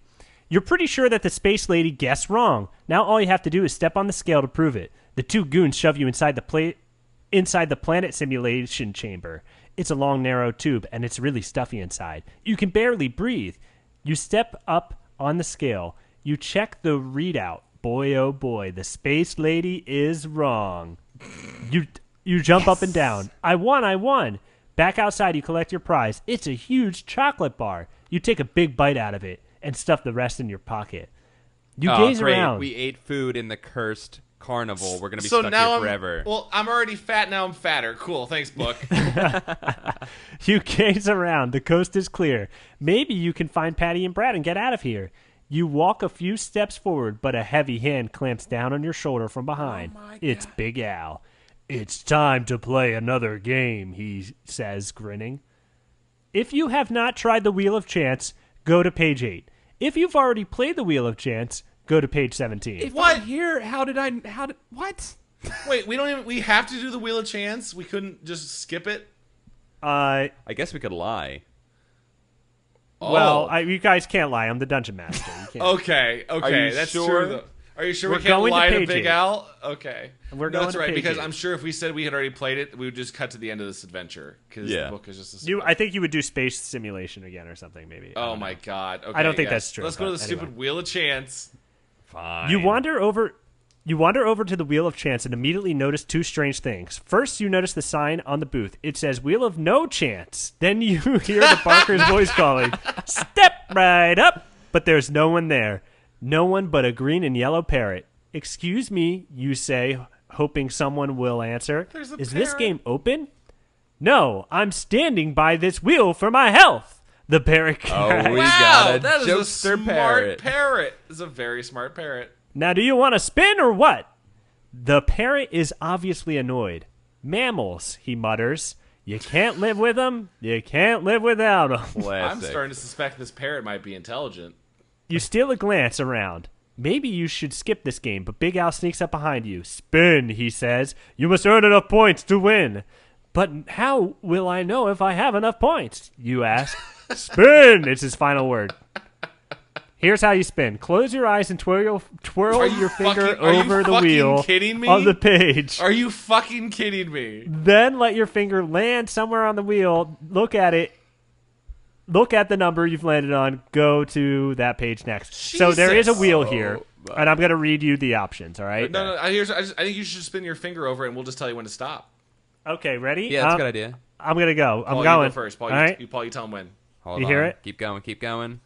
You're pretty sure that the space lady guessed wrong. Now all you have to do is step on the scale to prove it. The two goons shove you inside the planet simulation chamber. It's a long, narrow tube, and it's really stuffy inside. You can barely breathe. You step up on the scale. You check the readout. Boy, oh boy, the space lady is wrong. You jump up and down. I won. Back outside, you collect your prize. It's a huge chocolate bar. You take a big bite out of it and stuff the rest in your pocket. You gaze
great.
around.
We ate food in the cursed carnival. We're gonna be
So
stuck
now
here forever.
I'm already fat. Now I'm fatter. Cool. Thanks, book.
You gaze around. The coast is clear. Maybe you can find Patty and Brad and get out of here. You walk a few steps forward, but a heavy hand clamps down on your shoulder from behind. It's Big Al. It's time to play another game, he says, grinning. If you have not tried the Wheel of Chance, go to page 8. If you've already played the Wheel of Chance, go to page 17.
What?
Here? What?
Wait, we have to do the Wheel of Chance? We couldn't just skip it?
I guess we could lie.
Well,
Oh.
you guys can't lie. I'm the dungeon master. You can't.
Okay,
Are you
that's
sure?
true. Though. Are you sure
We're
we can't
going to
lie to
page
Big
8.
Al? Okay.
We're
No,
going
that's
to
right,
page
because
8.
I'm sure if we said we had already played it, we would just cut to the end of this adventure. Because
Yeah.
the book is just a
I think you would do space simulation again or something, maybe. I
Oh
don't
my
know.
god. Okay,
I don't think
yes.
that's true,
Let's go to the
but
stupid
anyway.
Wheel of Chance.
Fine.
You wander over to the Wheel of Chance and immediately notice two strange things. First, you notice the sign on the booth. It says Wheel of No Chance. Then you hear the barker's voice calling, "Step right up!" But there's no one there. No one but a green and yellow parrot. "Excuse me," you say, hoping someone will answer.
There's a
Is this
parrot.
game open? "No, I'm standing by this wheel for my health," the parrot cries.
We
Wow,
got a
that is a
jokester
smart
parrot.
It's a very smart parrot.
"Now, do you want to spin or what?" The parrot is obviously annoyed. "Mammals," he mutters. "You can't live with them. You can't live without them."
I'm
Classic.
starting to suspect this parrot might be intelligent.
You steal a glance around. Maybe you should skip this game, but Big Al sneaks up behind you. "Spin," he says. "You must earn enough points to win." But how will I know if I have enough points? You ask. Spin! It's his final word. Here's how you spin. Close your eyes and twirl your finger over the wheel
kidding me?
on the page.
Are you fucking kidding me?
Then let your finger land somewhere on the wheel. Look at it. Look at the number you've landed on. Go to that page next. So there is a wheel here, and I'm going to read you the options, all right?
No. I think you should spin your finger over it, and we'll just tell you when to stop.
Okay, ready?
Yeah, that's a good idea.
I'm going to go.
Paul,
I'm going.
You go first. Paul,
all right?
Paul, you tell him when.
Hold
you
on.
hear it?
Keep going. Keep going.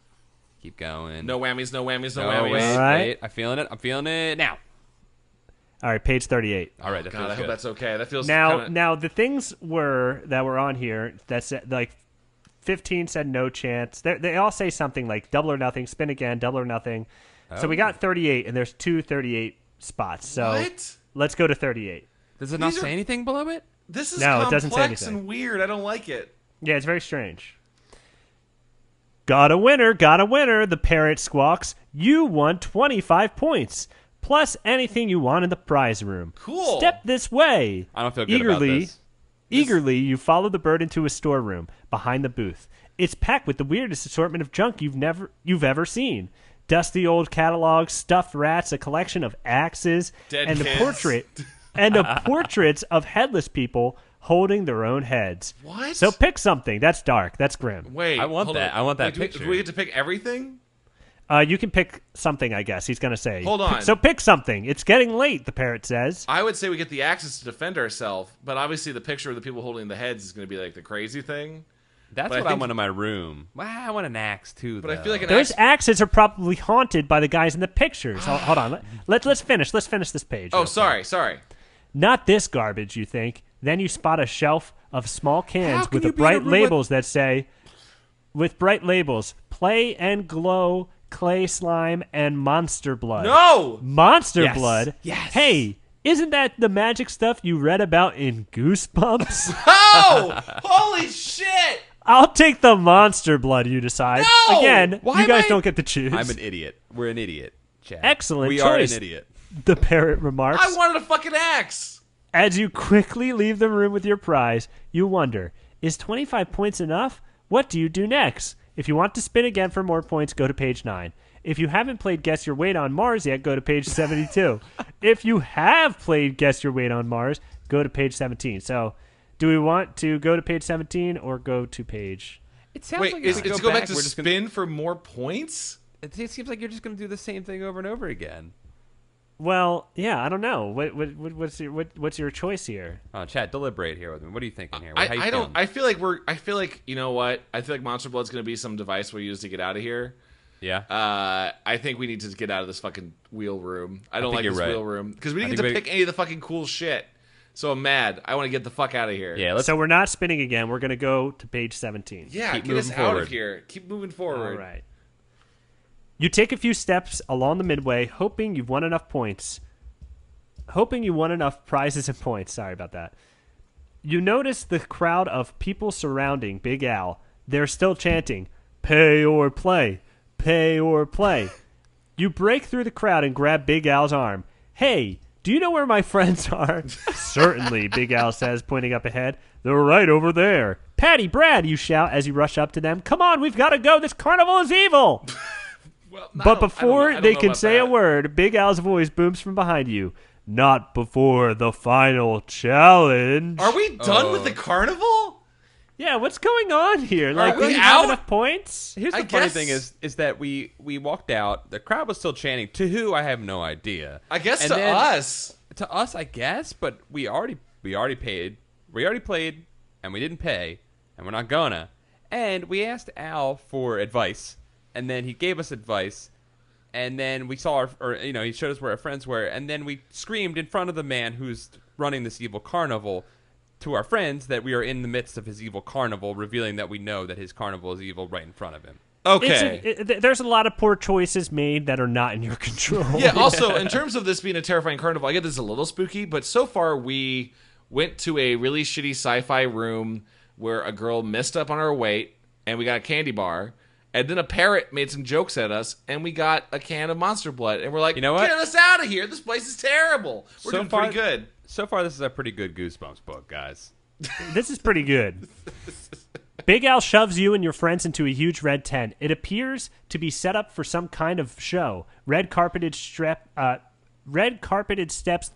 Keep going.
No whammies, no whammies, no
No,
whammies.
wait,
All right.
wait. I'm feeling it. I'm feeling it now.
All right, page 38.
All right, that
God,
feels
I hope
good.
that's okay. That feels
Now,
kinda...
now the things that were on here that said, like, 15 said no chance. They all say something like double or nothing, spin again, double or nothing. So we got 38, and there's two 38 spots. So
What?
let's go to 38.
Does it not
These
say
are-
anything below it?
This is
No, it
complex
doesn't say anything.
and weird. I don't like it.
Yeah, it's very strange. Got a winner, the parrot squawks. You won 25 points, plus anything you want in the prize room.
Cool.
Step this way.
I don't feel good about this.
Eagerly, you follow the bird into a storeroom behind the booth. It's packed with the weirdest assortment of junk you've ever seen. Dusty old catalogs, stuffed rats, a collection of axes,
Dead
and
kids.
the portraits of headless people holding their own heads.
What?
So pick something. That's dark. That's grim.
Wait,
I want
hold
that.
on.
I want that
Wait,
picture.
Do we get to pick everything?
You can pick something, I guess. He's going to say.
Hold on.
So pick something. It's getting late, the parrot says.
I would say we get the axes to defend ourselves, but obviously the picture of the people holding the heads is going to be like the crazy thing.
That's
But I
what I
think-
want in my room. Well, I want an axe too.
But I
though.
feel like an
Those
axe...
axes are probably haunted by the guys in the pictures. Hold on. Let's finish. Let's finish this page.
Oh,
real quick.
sorry.
Not this garbage, you think. Then you spot a shelf of small cans
How can
with
you be in a
bright
room
labels that say, play and glow, clay slime, and monster blood.
No!
Monster
Yes.
blood?
Yes.
Hey, isn't that the magic stuff you read about in Goosebumps?
Oh! Holy shit!
I'll take the monster blood, you decide.
No!
Again,
Why
you guys
am I-
don't get to choose.
I'm an idiot. We're an idiot. Chad.
Excellent
We
choice.
are an idiot.
The parrot remarks.
I wanted a fucking axe!
As you quickly leave the room with your prize, you wonder, is 25 points enough? What do you do next? If you want to spin again for more points, go to page 9. If you haven't played Guess Your Weight on Mars yet, go to page 72. If you have played Guess Your Weight on Mars, go to page 17. So, do we want to go to page 17 or go to page...
It sounds
Wait,
like
is
if we
to go back to
we're just
spin for more points?
It seems like you're just going to do the same thing over and over again.
Well, yeah, I don't know. What's your choice here?
Chad, deliberate here with me. What are you thinking here? How you
I don't.
feeling?
I feel like you know what? I feel like Monster Blood's going to be some device we use to get out of here.
Yeah.
I think we need to get out of this fucking wheel room. I don't
think
like
you're
this
right.
wheel room because we didn't
I
get to
think
pick any of the fucking cool shit. So I'm mad. I want to get the fuck out of here.
Yeah. Let's.
So we're not spinning again. We're going to go to page 17.
Yeah,
Keep
get us
moving
out
forward.
of here. Keep moving forward.
All right. You take a few steps along the midway, hoping you've won enough points. Hoping you won enough prizes and points. Sorry about that. You notice the crowd of people surrounding Big Al. They're still chanting, "Pay or play, pay or play." You break through the crowd and grab Big Al's arm. "Hey, do you know where my friends are?" "Certainly," Big Al says, pointing up ahead. "They're right over there." "Patty, Brad," you shout as you rush up to them. "Come on, we've got to go. This carnival is evil."
Well,
But before
I don't
they
know
can
about
say a
that.
word, Big Al's voice booms from behind you. "Not before the final challenge."
Are we done with the carnival?
Yeah, what's going on here? Like,
we
we have
out?
enough points?
Here's
I
the funny
guess-
thing is that we walked out. The crowd was still chanting. To who? I have no idea.
I guess
And
to
then-
us.
To us, I guess. But we already paid. We already played, and we didn't pay, and we're not gonna. And we asked Al for advice, and then he gave us advice. And then we saw he showed us where our friends were, and then we screamed in front of the man who's running this evil carnival to our friends that we are in the midst of his evil carnival, revealing that we know that his carnival is evil right in front of him.
Okay.
There's a lot of poor choices made that are not in your control.
Yeah, also, in terms of this being a terrifying carnival, I get this is a little spooky, but so far we went to a really shitty sci-fi room where a girl messed up on her weight, and we got a candy bar, and then a parrot made some jokes at us, and we got a can of Monster Blood, and we're like,
You know what?
get us out of here. This place is terrible. We're
So
doing
far-
pretty good.
So far, this is a pretty good Goosebumps book, guys.
This is pretty good. Big Al shoves you and your friends into a huge red tent. It appears to be set up for some kind of show. Red carpeted steps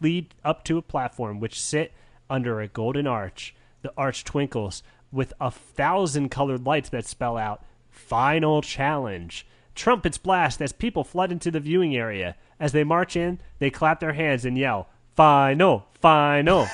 lead up to a platform which sit under a golden arch. The arch twinkles with 1,000 colored lights that spell out Final Challenge. Trumpets blast as people flood into the viewing area. As they march in, they clap their hands and yell, Final, Final.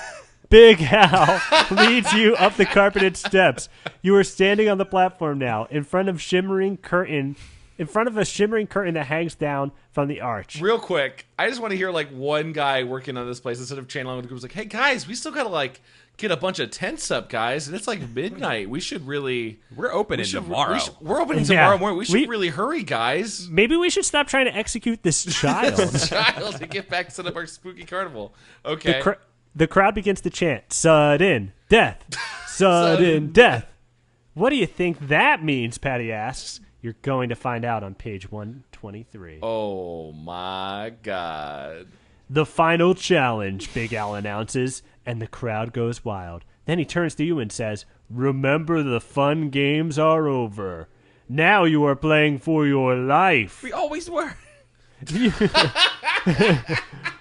Big Al leads you up the carpeted steps. You are standing on the platform now, in front of a shimmering curtain that hangs down from the arch.
Real quick, I just want to hear like one guy working on this place instead of channeling with the group. Like, hey guys, we still gotta like get a bunch of tents up, guys, and it's like midnight. We should really.
We're opening tomorrow.
We're opening tomorrow morning. We should really hurry, guys.
Maybe we should stop trying to execute this child.
To get back to set up our spooky carnival. Okay.
The crowd begins to chant, sudden death, sudden death. What do you think that means, Patty asks. You're going to find out on page 123.
Oh, my God.
The final challenge, Big Al announces, and the crowd goes wild. Then he turns to you and says, remember the fun games are over. Now you are playing for your life.
We always were.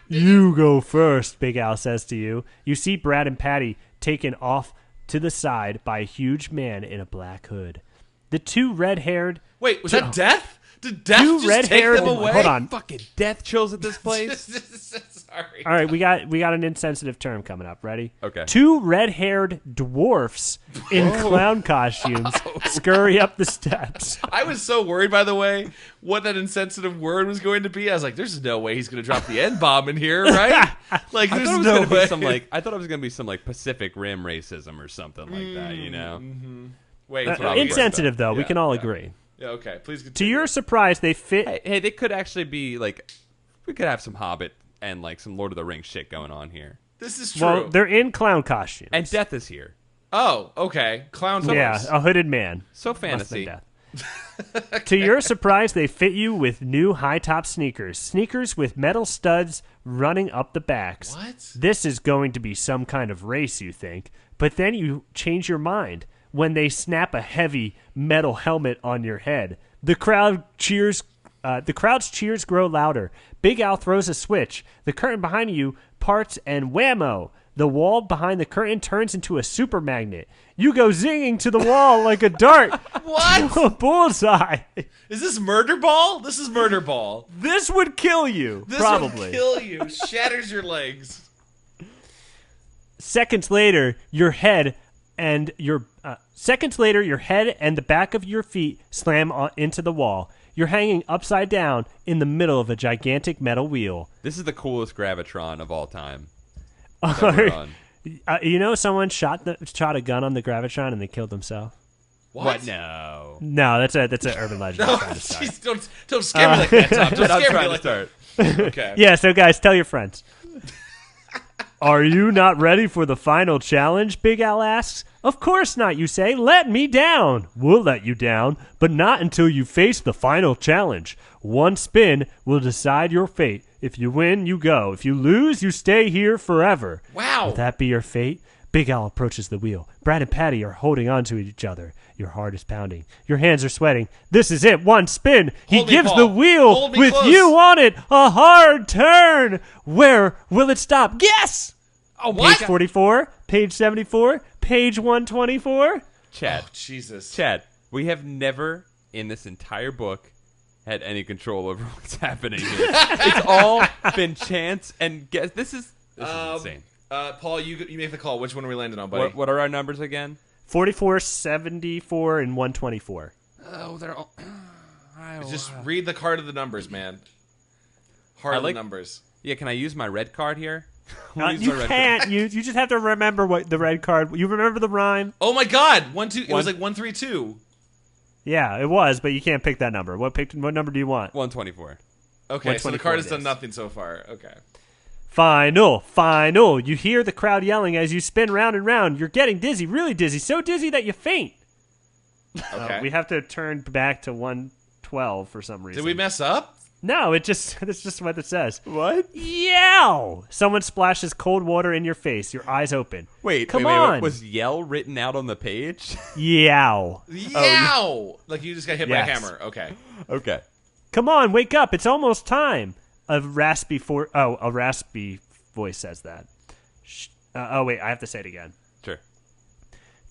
You go first, Big Al says to you. You see Brad and Patty taken off to the side by a huge man in a black hood. The two red-haired...
Wait, was that Death? Did Death just take them away?
Hold on.
Fucking death chills at this place.
Sorry.
All right, we got an insensitive term coming up. Ready?
Okay.
Two red-haired dwarfs in clown costumes scurry up the steps.
I was so worried, by the way, what that insensitive word was going to be. I was like, there's no way he's going to drop the N-bomb in here, right? Like, there's no way.
I thought it was going to be some like Pacific Rim racism or something like that, you know?
Mm-hmm. Wait,
insensitive, though. We can all agree.
Yeah, okay. Please continue.
To your surprise, they fit...
Hey, they could actually be, like... We could have some Hobbit and, like, some Lord of the Rings shit going on here.
This is true.
Well, they're in clown costumes.
And Death is here.
Oh, okay. Clown
Yeah, a hooded man.
So fantasy.
To your surprise, they fit you with new high-top sneakers. Sneakers with metal studs running up the backs.
What?
This is going to be some kind of race, you think. But then you change your mind when they snap a heavy metal helmet on your head. The crowd's cheers grow louder. Big Al throws a switch. The curtain behind you parts and whammo! The wall behind the curtain turns into a super magnet. You go zinging to the wall like a dart.
What?
To a bullseye.
Is this Murder Ball? This is Murder Ball.
This would kill you.
This
probably.
would kill you. Shatters your legs.
Seconds later, your head and the back of your feet slam into the wall. You're hanging upside down in the middle of a gigantic metal wheel.
This is the coolest Gravitron of all time.
You know, someone shot a gun on the Gravitron and they killed themselves.
What?
No.
No, that's an urban legend.
No, geez, don't scare me like that, Tom. Don't scare me like that. Okay.
Yeah, so guys, tell your friends. Are you not ready for the final challenge? Big Al asks. Of course not, you say. Let me down. We'll let you down, but not until you face the final challenge. One spin will decide your fate. If you win, you go. If you lose, you stay here forever.
Wow.
Will that be your fate? Big Al approaches the wheel. Brad and Patty are holding on to each other. Your heart is pounding. Your hands are sweating. This is it. One spin. He gives the wheel with
close.
You on it. A hard turn. Where will it stop? Guess.
Oh, what?
Page 44, page 74, page 124.
Chad.
Oh, Jesus.
Chad, we have never in this entire book had any control over what's happening here. It's all been chance and guess. This is insane.
Paul, you make the call. Which one are we landing on, buddy?
What are our numbers again?
44, 74, and 124.
Oh, they're all...
Just read the card of the numbers, man. Heart of the numbers.
Yeah, can I use my red card here?
You can't. You just have to remember what the red card... You remember the rhyme?
Oh, my God. 1, 2... It was like 1, 3, 2.
Yeah, it was, but you can't pick that number. What number do you want?
124.
Okay, so the card has done nothing so far. Okay.
Final. You hear the crowd yelling as you spin round and round. You're getting dizzy, really dizzy, so dizzy that you faint.
Okay.
We have to turn back to 112 for some reason.
Did we mess up?
No, that's just what it says.
What?
Yow! Someone splashes cold water in your face. Your eyes open.
Come on. Was yell written out on the page?
Yow.
Yow! Like you just got hit by a
Yes.
hammer. Okay.
Okay.
Come on, wake up. It's almost time. A raspy voice says that. Wait, I have to say it again.
Sure.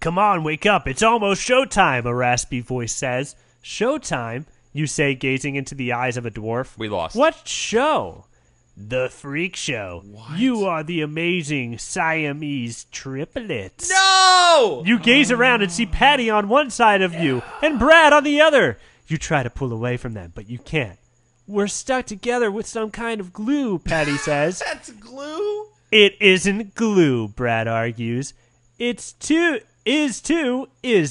Come on, wake up. It's almost showtime, a raspy voice says. Showtime? You say, gazing into the eyes of a dwarf.
We lost.
What show? The Freak Show.
What?
You are the amazing Siamese triplets.
No!
You gaze around and see Patty on one side of you and Brad on the other. You try to pull away from them, but you can't. We're stuck together with some kind of glue, Patty says.
That's glue?
It isn't glue, Brad argues. Is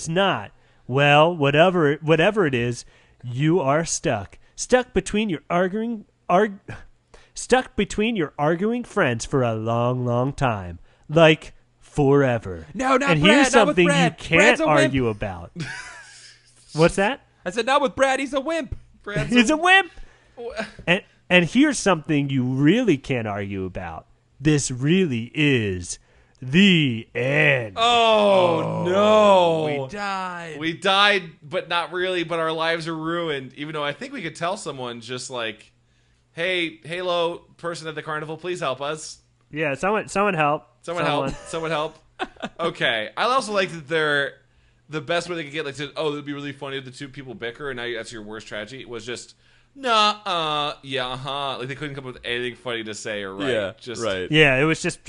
not. Well, whatever it is, you are stuck. Stuck between your arguing friends for a long, long time. Like forever.
No, not
and
Brad,
here's
not with
something you
Brad.
can't
Brad's a wimp.
argue about. What's that?
I said, not with Brad. He's a wimp.
He's a wimp. And here's something you really can't argue about. This really is the end.
Oh, no.
We died.
We died, but not really, but our lives are ruined. Even though I think we could tell someone just like, hey, Halo person at the carnival, please help us.
Yeah, someone help.
Someone help. Okay. I also like that they're the best way they could get, like, to, it'd be really funny if the two people bicker and now that's your worst tragedy, was just, like they couldn't come up with anything funny to say or write.
Yeah,
just,
right.
Yeah, it was just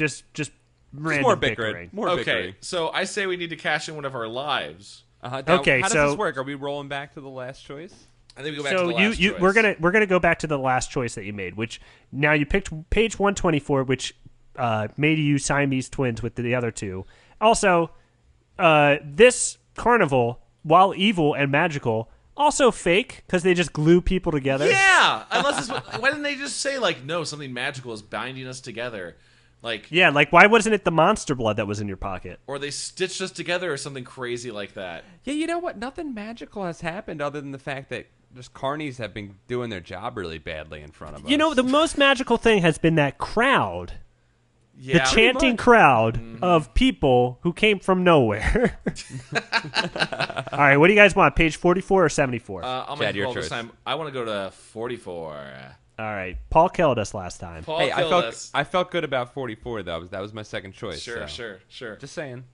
random
more
bickering.
More
okay,
bickering.
so I say we need to cash in one of our lives.
Okay,
how does
so-
this work? Are we rolling back to the last choice?
I think we go back
So
to the last choice.
we're gonna go back to the last choice that you made, which now you picked page 124, which made you Siamese twins with the other two. Also, this carnival, while evil and magical, also fake because they just glue people together.
Yeah, unless why didn't they just say like, no, something magical is binding us together, like,
Yeah, like why wasn't it the monster blood that was in your pocket?
or they stitched us together or something crazy like that.
Yeah, you know what? Nothing magical has happened other than the fact that just carnies have been doing their job really badly in front of us.
You know, the most magical thing has been that crowd.
Yeah,
The chanting crowd of people who came from nowhere. All right, what do you guys want? Page 44 or 74?
I'm
Chad,
gonna
your
roll this
choice.
time. I want to go to 44.
All right, Paul killed us last time.
Paul
Hey,
killed us.
I felt good about 44 though. That was my second choice.
Sure,
so.
sure.
Just saying.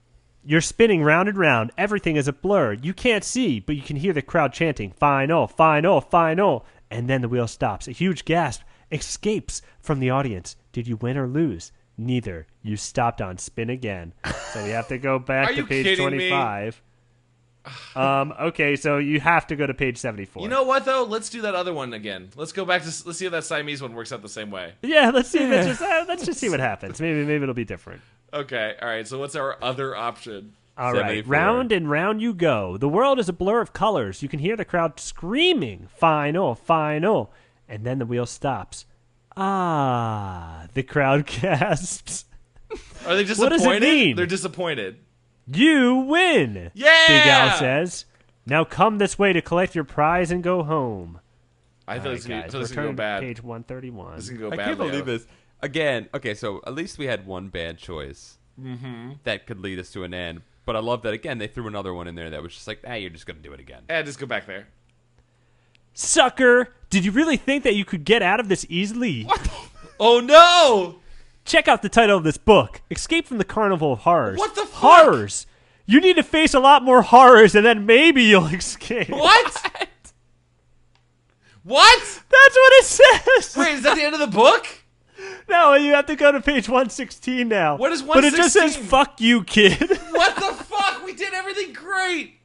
You're spinning round and round. Everything is a blur. You can't see, but you can hear the crowd chanting, final, final, final. And then the wheel stops. A huge gasp escapes from the audience. Did you win or lose? Neither. You stopped on spin again. So we have to go back
Are
to
you
page
kidding me?
25. Okay, so you have to go to page 74.
You know what though? Let's do that other one again. Let's go back to. Let's see if that Siamese one works out the same way.
Yeah, let's see. Let's just see what happens. Maybe it'll be different.
Okay, all right. So what's our other option?
All right,
74.
round and round you go. The world is a blur of colors. You can hear the crowd screaming, final, final. And then the wheel stops. Ah, the crowd gasps.
Are they
What
disappointed?
does it mean?
They're disappointed.
You win.
Yeah!
Big Al says. Now come this way to collect your prize and go home.
I
All
thought
right,
this
guys,
was
we're
gonna go
turning to
bad.
page 131.
This is gonna go
I
badly.
can't believe this. Again, okay, so at least we had one bad choice that could lead us to an end. But I love that, again, they threw another one in there that was just like, you're just going to do it again.
Just go back there.
Sucker! Did you really think that you could get out of this easily?
Oh no!
Check out the title of this book, Escape from the Carnival of Horrors.
What the fuck?
Horrors! You need to face a lot more horrors and then maybe you'll escape.
What? What?
That's what it says!
Wait, is that the end of the book?
No, you have to go to page 116 now.
What is
But it just says,
116?
fuck you, kid.
What the fuck? We did everything great.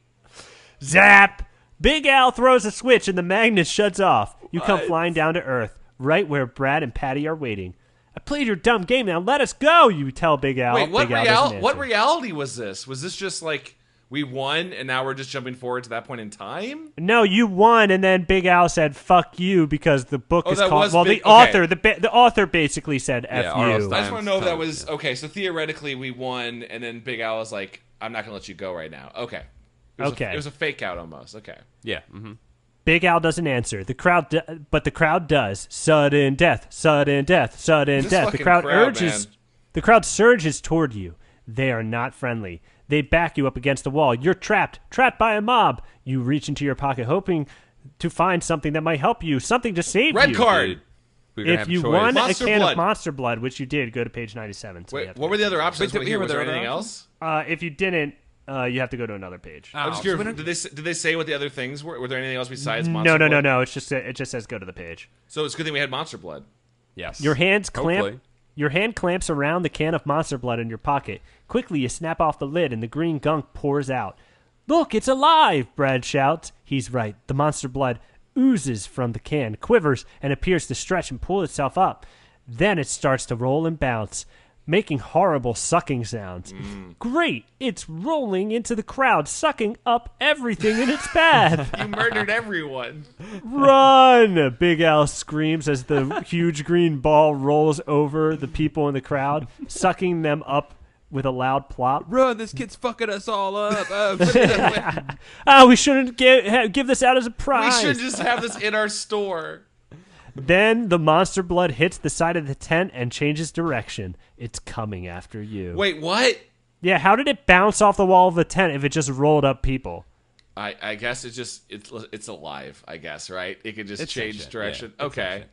Zap! Big Al throws a switch and the magnet shuts off. You come
What?
flying down to Earth, right where Brad and Patty are waiting. I played your dumb game, now let us go, you tell Big Al.
Wait, what
Big Al doesn't
what
answer.
reality was this? Was this just like we won and now we're just jumping forward to that point in time?
No, you won, and then Big Al said "fuck you" because the book
Oh,
is
that
called.
was
Well,
Big-
the
okay.
author, the author basically said "f
R.L.
you."
Stein.
I just want to know if that
Times,
was okay. So theoretically, we won, and then Big Al was like, "I'm not gonna let you go right now." Okay. It was
Okay.
it was a fake out almost. Okay.
Yeah. Mm-hmm.
Big Al doesn't answer. But the crowd does. Sudden death, sudden death, sudden
This
death. The
fucking
crowd
crowd,
urges.
man.
The crowd surges toward you. They are not friendly. They back you up against a wall. You're trapped by a mob. You reach into your pocket, hoping to find something that might help you, something to save
Red
you.
card.
We're gonna
If
have
you
choice.
won
Monster
a can
blood.
of Monster Blood, which you did, go to page 97. So you
Wait,
have to
what were the other options?
Wait,
Wait, here,
were
was there
there
anything
other
else?
If you didn't, you have to go to another page.
I'm just
so
curious.
we don't-
Did they say what the other things were? Were there anything else besides Monster
No.
Blood?
It just says go to the page.
So it's a good thing we had Monster Blood.
Yes.
Your hand
Hopefully.
clamps around the can of Monster Blood in your pocket. Quickly, you snap off the lid, and the green gunk pours out. Look, it's alive! Brad shouts. He's right. The Monster Blood oozes from the can, quivers, and appears to stretch and pull itself up. Then it starts to roll and bounce, making horrible sucking sounds. Great! It's rolling into the crowd, sucking up everything in its path.
You murdered everyone.
Run! Big Al screams as the huge green ball rolls over the people in the crowd, sucking them up with a loud plop.
Run! This kid's fucking us all up.
We shouldn't give this out as a
We
prize.
should just have this in our store.
Then the Monster Blood hits the side of the tent and changes direction. It's coming after you.
Wait, what?
Yeah, how did it bounce off the wall of the tent if it just rolled up people?
I guess it's alive. I guess, right? It could just
It's
change
sentient,
direction.
yeah, it's
Okay.
sentient.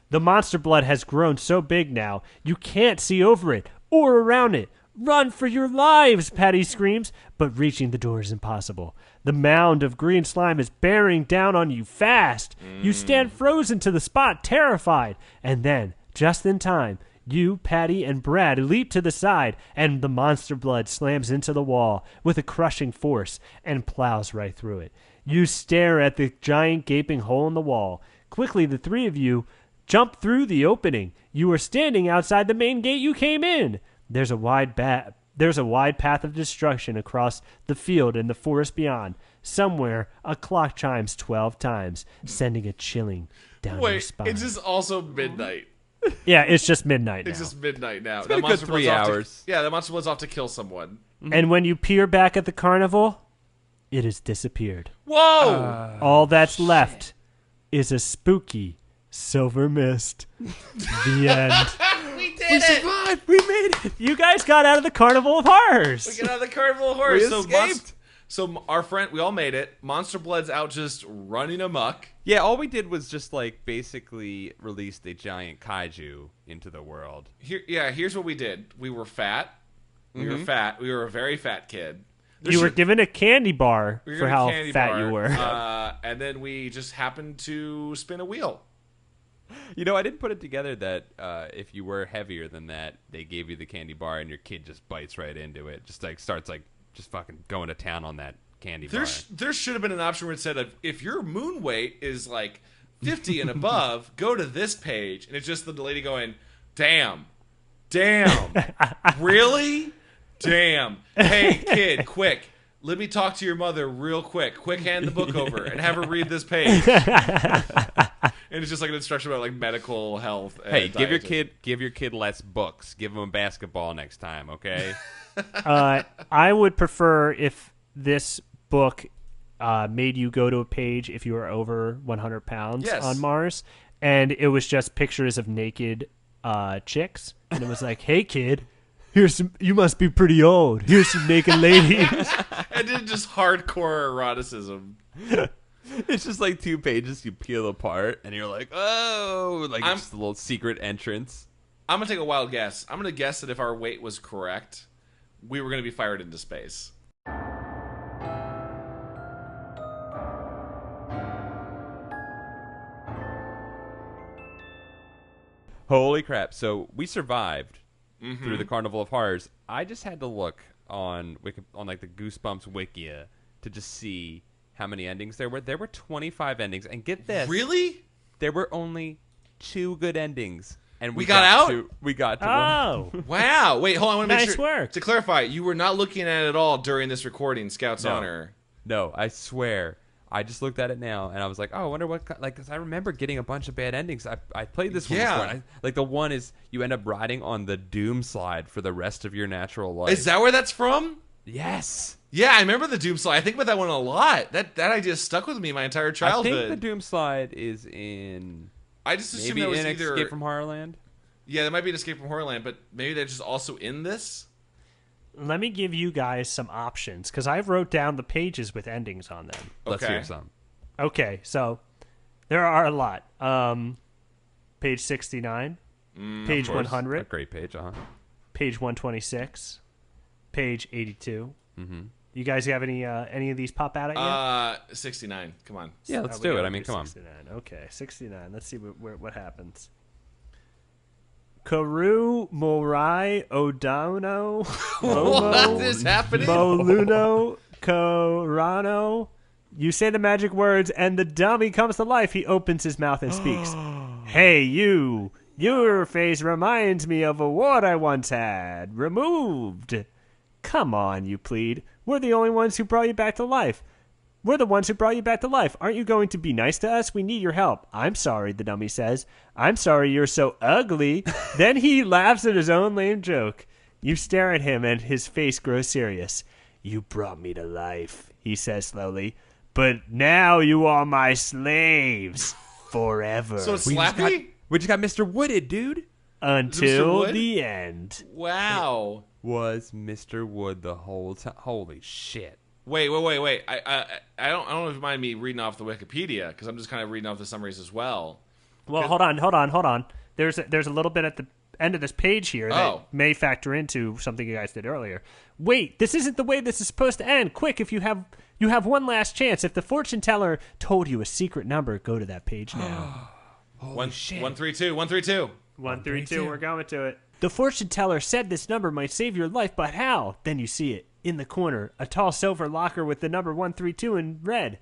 The Monster Blood has grown so big now, you can't see over it or around it. Run for your lives, Patty screams, but reaching the door is impossible. The mound of green slime is bearing down on you fast. You stand frozen to the spot, terrified. And then, just in time, you, Patty, and Brad leap to the side, and the Monster Blood slams into the wall with a crushing force and plows right through it. You stare at the giant gaping hole in the wall. Quickly, the three of you jump through the opening. You are standing outside the main gate you came in. There's a wide path of destruction across the field and the forest beyond. Somewhere, a clock chimes 12 times, sending a chilling down your
Wait,
spine.
it's just also midnight.
Yeah, it's just midnight now.
It's just midnight now.
been a good 3 hours.
The Monster Blood's off to kill someone.
And when you peer back at the carnival, it has disappeared.
Whoa!
All that's left is a spooky silver mist. The end.
We did it!
survived. We made it.
You guys got out of the Carnival of Horrors.
We get out of the Carnival of Horrors.
We escaped.
So our friend, we all made it. Monster Blood's out just running amok.
Yeah, all we did was just like basically released a giant kaiju into the world.
Here's what we did. We were fat. We were fat. We were a very fat kid.
You were given a candy bar
We were
for
given a
how
candy
fat
bar,
you were.
and then we just happened to spin a wheel.
You know, I didn't put it together that if you were heavier than that, they gave you the candy bar and your kid just bites right into it. Just like starts like just fucking going to town on that candy bar.
There should have been an option where it said, if your moon weight is like 50 and above, go to this page. And it's just the lady going, damn, really? Damn. Hey, kid, quick. Let me talk to your mother real quick. Quick, hand the book over and have her read this page. And it's just like an instruction about like medical health. And
Hey, give
dieting.
your kid less books. Give him a basketball next time, okay?
I would prefer if this book made you go to a page if you were over 100 pounds
Yes.
on Mars, and it was just pictures of naked chicks, and it was like, hey, kid, here's some. You must be pretty old. Here's some naked ladies.
And then just hardcore eroticism.
It's just like 2 pages you peel apart, and you're like, oh, like
I'm-
it's just a little secret entrance.
I'm going to take a wild guess. I'm going to guess that if our weight was correct, we were going to be fired into space.
Holy crap! So we survived through the Carnival of Horrors. I just had to look on like the Goosebumps Wikia to just see how many endings there were. There were 25 endings, and get this,
Really?
there were only 2 good endings, and
We got out?
we got to one.
Oh,
Wow. Wait, hold on. I want to make
Nice
sure.
work.
To clarify, you were not looking at it at all during this recording, Scout's
No.
Honor.
No, I swear. I just looked at it now, and I was like, "Oh, I wonder what." Because I remember getting a bunch of bad endings. I played this one
Yeah.
before. And like the one is you end up riding on the doom slide for the rest of your natural life.
Is that where that's from?
Yes.
Yeah, I remember the Doom slide. I think about that one a lot. That idea stuck with me my entire childhood.
I think the Doom slide is in.
I just assumed
Maybe
that was
in
either
Escape from Horrorland.
Yeah, that might be an Escape from Horrorland, but maybe they're just also in this.
Let me give you guys some options because I wrote down the pages with endings on them.
Let's
Okay.
hear some.
Okay, so there are a lot. Page 69, page
Of course.
100,
A great page,
page 126, page 82.
Mm-hmm.
You guys have any of these pop out at you?
69. Come on.
Yeah, let's
We
do it.
gotta
I mean, come on.
69. Okay, 69. Let's see what happens. Karu Morai Odono
What is happening?
Moluno Korano. You say the magic words and the dummy comes to life. He opens his mouth and speaks. Hey, you. Your face reminds me of a ward I once had. Removed. Come on, you plead. We're the only ones who brought you back to life. We're the ones who brought you back to life. Aren't you going to be nice to us? We need your help. I'm sorry, the dummy says. I'm sorry you're so ugly. Then he laughs at his own lame joke. You stare at him and his face grows serious. You brought me to life, he says slowly. But now you are my slaves. Forever.
So it's Slappy?
We just got Mr. Wooded, dude.
Until
Wood?
the end.
Wow.
Was Mr. Wood the whole time? Holy shit.
Wait. I don't know if you mind me reading off the Wikipedia because I'm just kind of reading off the summaries as well.
Well, hold on. There's a little bit at the end of this page here that may factor into something you guys did earlier. Wait, this isn't the way this is supposed to end. Quick, if you have one last chance. If the fortune teller told you a secret number, go to that page now.
Holy shit.
132.
132, we're going to it. The fortune teller said this number might save your life, but how? Then you see it. In the corner, a tall silver locker with the number 132 in red.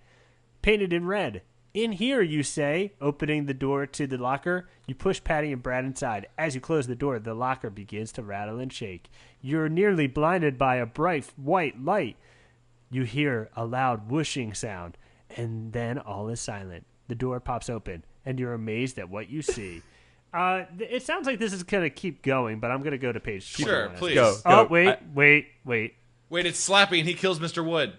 Painted in red. In here, you say, opening the door to the locker. You push Patty and Brad inside. As you close the door, the locker begins to rattle and shake. You're nearly blinded by a bright white light. You hear a loud whooshing sound, and then all is silent. The door pops open, and you're amazed at what you see. It sounds like this is going to keep going, but I'm going to go to page 21.
Sure, please.
Go.
Oh, wait.
Wait, it's Slappy and he kills Mr. Wood.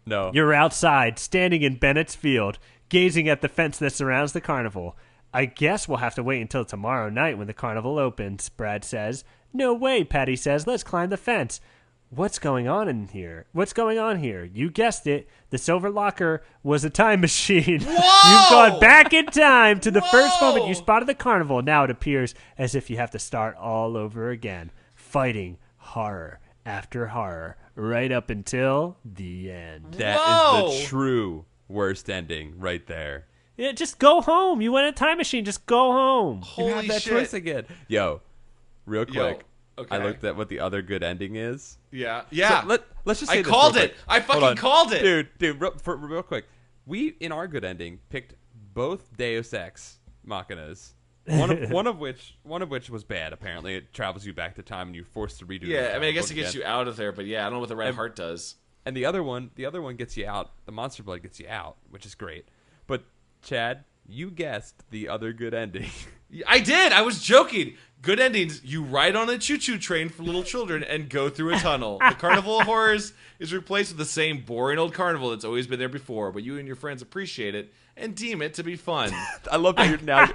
No.
You're outside, standing in Bennett's Field, gazing at the fence that surrounds the carnival. I guess we'll have to wait until tomorrow night when the carnival opens, Brad says. No way, Patty says. Let's climb the fence. What's going on in here? What's going on here? You guessed it. The silver locker was a time machine.
Whoa!
You've gone back in time to the first
Whoa!
moment you spotted the carnival. Now it appears as if you have to start all over again, fighting horror after horror, right up until the end.
That
Whoa!
is the true worst ending right there.
Yeah, just go home. You went in a time machine. Just go home.
Holy
you have that
shit.
choice again. Yo, real quick.
okay.
I looked at what the other good ending is.
Yeah.
So let's just say
I
this
called
real
it.
quick.
I
Hold
fucking
on.
called it.
Dude, real quick. We, in our good ending, picked both Deus Ex Machinas. One of which was bad. Apparently, it travels you back to time and you're forced to redo.
Yeah, I mean, I guess
book
it gets
again.
you out of there, but yeah, I don't know what the red heart does.
And the other one gets you out. The Monster Blood gets you out, which is great. But Chad, you guessed the other good ending.
I did. I was joking. Good endings. You ride on a choo-choo train for little children and go through a tunnel. The Carnival of Horrors is replaced with the same boring old carnival that's always been there before, but you and your friends appreciate it and deem it to be fun.
I love that you're now.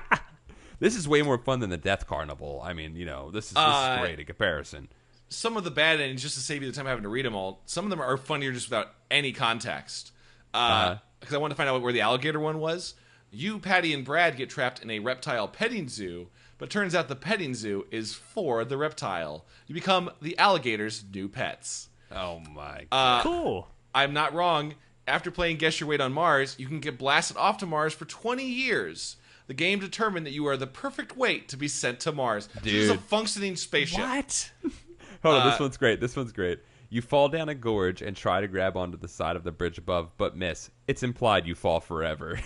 This is way more fun than the Death Carnival. I mean, this is great in comparison.
Some of the bad endings, just to save you the time having to read them all, some of them are funnier just without any context. Because I wanted to find out where the alligator one was. You, Patty, and Brad get trapped in a reptile petting zoo, but turns out the petting zoo is for the reptile. You become the alligator's new pets.
Oh my god.
Cool.
I'm not wrong. After playing Guess Your Weight on Mars, you can get blasted off to Mars for 20 years. The game determined that you are the perfect weight to be sent to Mars. This is a
Dude.
functioning spaceship.
What?
Hold on, this one's great. You fall down a gorge and try to grab onto the side of the bridge above, but miss. It's implied you fall forever.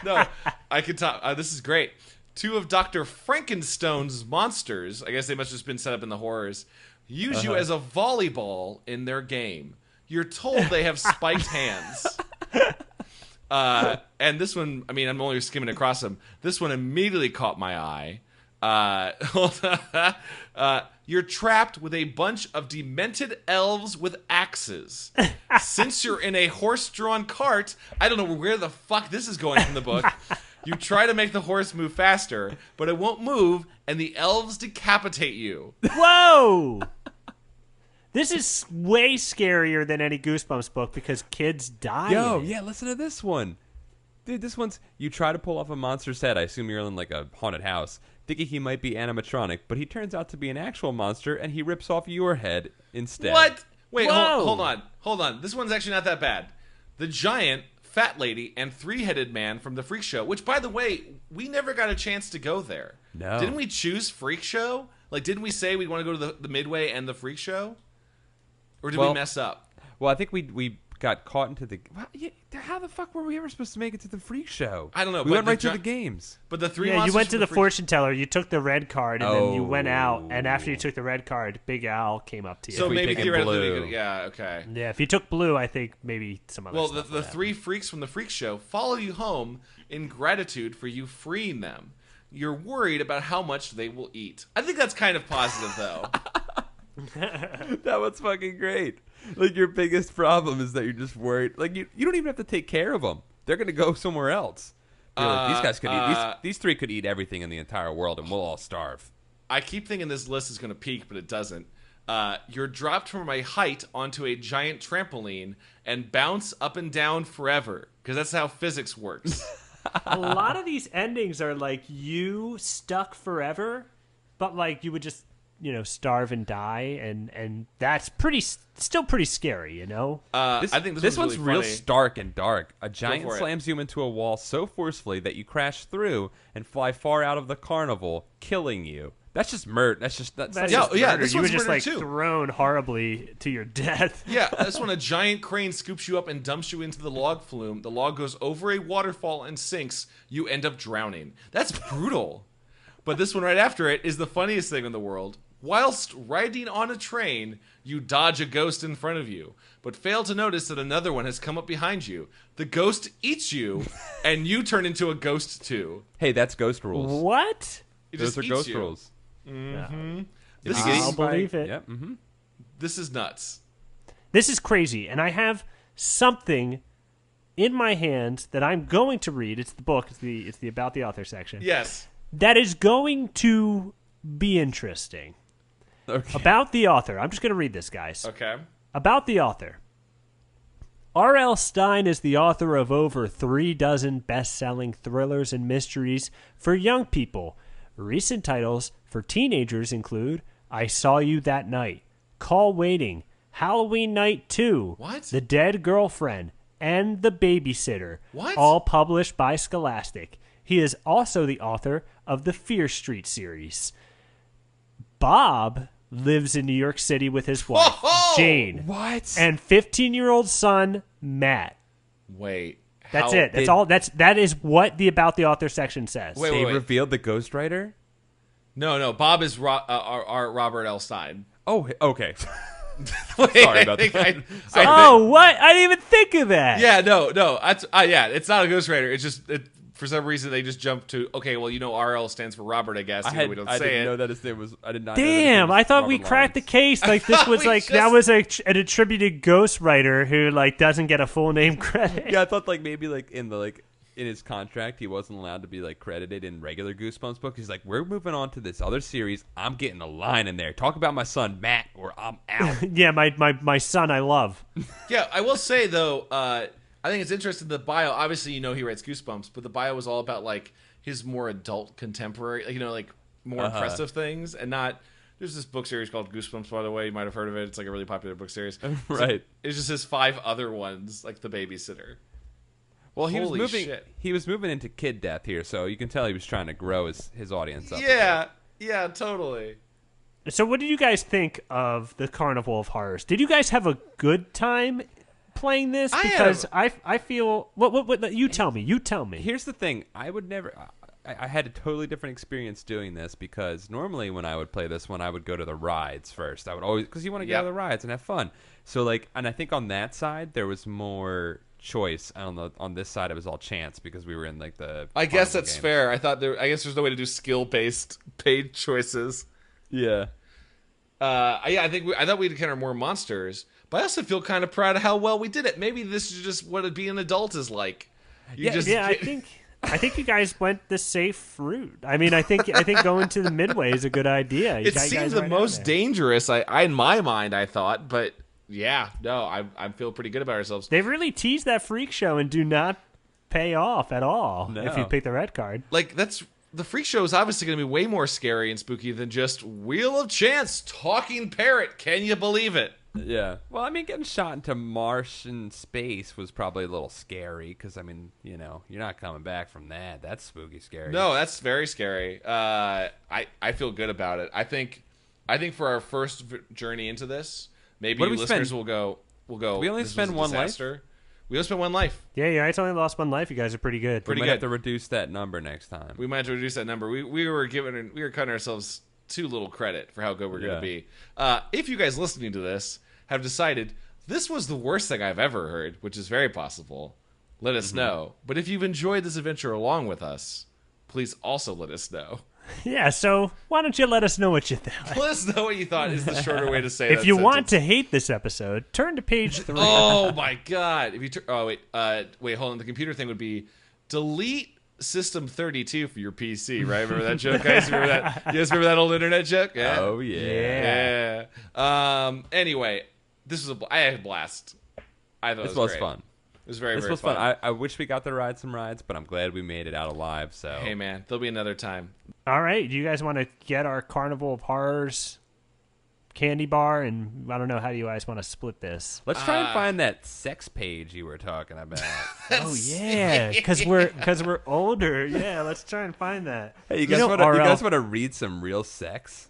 No, I can talk. This is great. Two of Dr. Frankenstone's monsters, I guess they must have just been set up in the horrors, use you as a volleyball in their game. You're told they have spiked hands. And this one, I mean, I'm only skimming across them. This one immediately caught my eye. You're trapped with a bunch of demented elves with axes. Since you're in a horse-drawn cart, I don't know where the fuck this is going from the book. You try to make the horse move faster, but it won't move, and the elves decapitate you.
Whoa! This is way scarier than any Goosebumps book because kids die.
Yo,
in it.
yeah, listen to this one. Dude, this one's, you try to pull off a monster's head. I assume you're in like a haunted house, thinking he might be animatronic, but he turns out to be an actual monster, and he rips off your head instead.
What? Wait,
Whoa.
hold on. This one's actually not that bad. The giant, fat lady, and three-headed man from the Freak Show, which, by the way, we never got a chance to go there.
No.
Didn't we choose Freak Show? Like, didn't we say we want to go to the Midway and the Freak Show? Or did we mess up?
Well, I think we got caught into the... Well, yeah, how the fuck were we ever supposed to make it to the Freak Show?
I don't know.
We went right to the games.
But the three
Yeah, you
monsters
went to
from
the
Freak-
fortune teller, you took the red card, and then you went out, and after you
Oh.
took the red card, Big Al came up to you.
So
we
maybe
pick
theoretically,
blue.
yeah, okay.
Yeah, if you took blue, I think maybe some other
Well,
stuff
the
would happen.
three freaks from the Freak Show follow you home in gratitude for you freeing them. You're worried about how much they will eat. I think that's kind of positive, though.
That was fucking great. Like, your biggest problem is that you're just worried. Like, you don't even have to take care of them. They're going to go somewhere else. You're like, these guys could eat. These three could eat everything in the entire world, and we'll all starve.
I keep thinking this list is going to peak, but it doesn't. You're dropped from a height onto a giant trampoline and bounce up and down forever, because that's how physics works.
A lot of these endings are like you stuck forever, but like you would just starve and die, and that's still pretty scary,
I think this
one's
really
real
funny.
stark and dark. A giant
for it.
slams you into a wall so forcefully that you crash through and fly far out of the carnival, killing you. That's just murder. That's just
That's
Yeah,
just
yeah,
murder.
this
You were
one's
just
murder,
like
too.
thrown horribly to your death.
Yeah, that's when a giant crane scoops you up and dumps you into the log flume. The log goes over a waterfall and sinks. You end up drowning. That's brutal. But this one right after it is the funniest thing in the world. Whilst riding on a train, you dodge a ghost in front of you, but fail to notice that another one has come up behind you. The ghost eats you, and you turn into a ghost too.
hey, that's ghost rules.
What?
It
Those
just
are
eats
ghost
you.
rules.
This
If you get
I'll
eaten by-
believe it.
Yep. Mm-hmm.
This is nuts.
This is crazy, and I have something in my hand that I'm going to read. It's the book. It's the about the author section.
Yes.
That is going to be interesting.
Okay.
About the author. I'm just going to read this, guys.
Okay.
About the author. R.L. Stine is the author of over 36 best-selling thrillers and mysteries for young people. Recent titles for teenagers include I Saw You That Night, Call Waiting, Halloween Night 2,
What?
The Dead Girlfriend, and The Babysitter.
What?
All published by Scholastic. He is also the author of the Fear Street series. Bob lives in New York City with his wife,
Whoa!
Jane,
What?
and 15-year-old son, Matt.
Wait.
That's
how-
it. That's all. That is what the about the author section says.
Wait,
they
wait.
revealed the ghostwriter?
No. Bob is our Robert L. Stein.
Oh, okay.
Wait,
Sorry about
I think
that.
Oh, what? I didn't even think of that.
Yeah, no. That's, yeah, it's not a ghostwriter. It's just for some reason they just jumped to okay. Well, RL stands for Robert, I guess. We don't
I
say
didn't
it.
know that his name was. I did not. know that his name
Damn,
was
I thought we
Robert
cracked the
Lawrence.
case. Like this was
We
like that
just-
was an attributed ghostwriter who like doesn't get a full name credit.
Yeah, I thought like maybe like in his contract he wasn't allowed to be like credited in regular Goosebumps books. He's like, we're moving on to this other series. I'm getting a line in there. Talk about my son Matt, or I'm out.
Yeah, my son I love.
Yeah, I will say though, I think it's interesting. The bio, obviously, he writes Goosebumps, but the bio was all about like his more adult contemporary, like more impressive things, and not. There's this book series called Goosebumps, by the way. You might have heard of it. It's like a really popular book series.
Right.
It's just his 5 other ones, like The Babysitter.
Well, he was
Holy
moving.
shit.
He was moving into kid death here, so you can tell he was trying to grow his audience up.
Yeah, totally.
So, what did you guys think of the Carnival of Horrors? Did you guys have a good time playing this?
I
Because I feel what you tell me. You tell me.
Here's the thing: I would never. I had a totally different experience doing this because normally when I would play this one, I would go to the rides first. I would always because you want to go
Yep.
to the rides and have fun. So and I think on that side there was more choice. I don't know. On this side, it was all chance because we were in like the.
I guess
Carnival
that's
games.
fair. I guess there's no way to do skill-based paid choices.
Yeah.
I thought we'd kind of more monsters, but I also feel kind of proud of how well we did it. Maybe this is just what being an adult is like.
I think you guys went the safe route. I mean, I think going to the midway is a good idea.
It seems the most dangerous. I in my mind I thought, but yeah, no, I feel pretty good about ourselves.
They really tease that freak show and do not pay off at all if you pick the red card.
Like the freak show is obviously going to be way more scary and spooky than just Wheel of Chance talking parrot. Can you believe it?
Yeah. Well, I mean, getting shot into Martian space was probably a little scary because, I mean, you know, you're not coming back from that. That's spooky scary.
No, that's very scary. I feel good about it. I think for our first journey into this, maybe listeners will go.
We only spend one life.
We only spend one life.
Yeah, you guys only lost one life. You guys are pretty good.
We might have to reduce that number next time.
We might have to reduce that number. We were cutting ourselves too little credit for how good we're going to be. If you guys listening to this have decided this was the worst thing I've ever heard, which is very possible, let us know. But if you've enjoyed this adventure along with us, please also let us know.
Yeah, so why don't you let us know what you think?
Let us know what you thought is the shorter way to say that
If you want
sentence.
to hate this episode, turn to page 3.
Oh my god! If you wait, hold on. The computer thing would be delete System 32 for your PC, right? Remember that joke, guys? Remember that? You guys remember that old internet joke? Yeah.
Oh yeah.
Anyway, I had a blast. I thought
This
it was
was
great.
fun.
It was very,
This
very
was fun. I wish we got to ride some rides, but I'm glad we made it out alive. So
Hey man, there'll be another time.
All right, do you guys want to get our Carnival of Horrors candy bar? And I don't know, how do you guys want to split this?
let's try and find that sex page you were talking about.
Oh yeah, because we're older. Yeah, let's try and find that.
Hey, you
know,
guys
RL
want to read some real sex?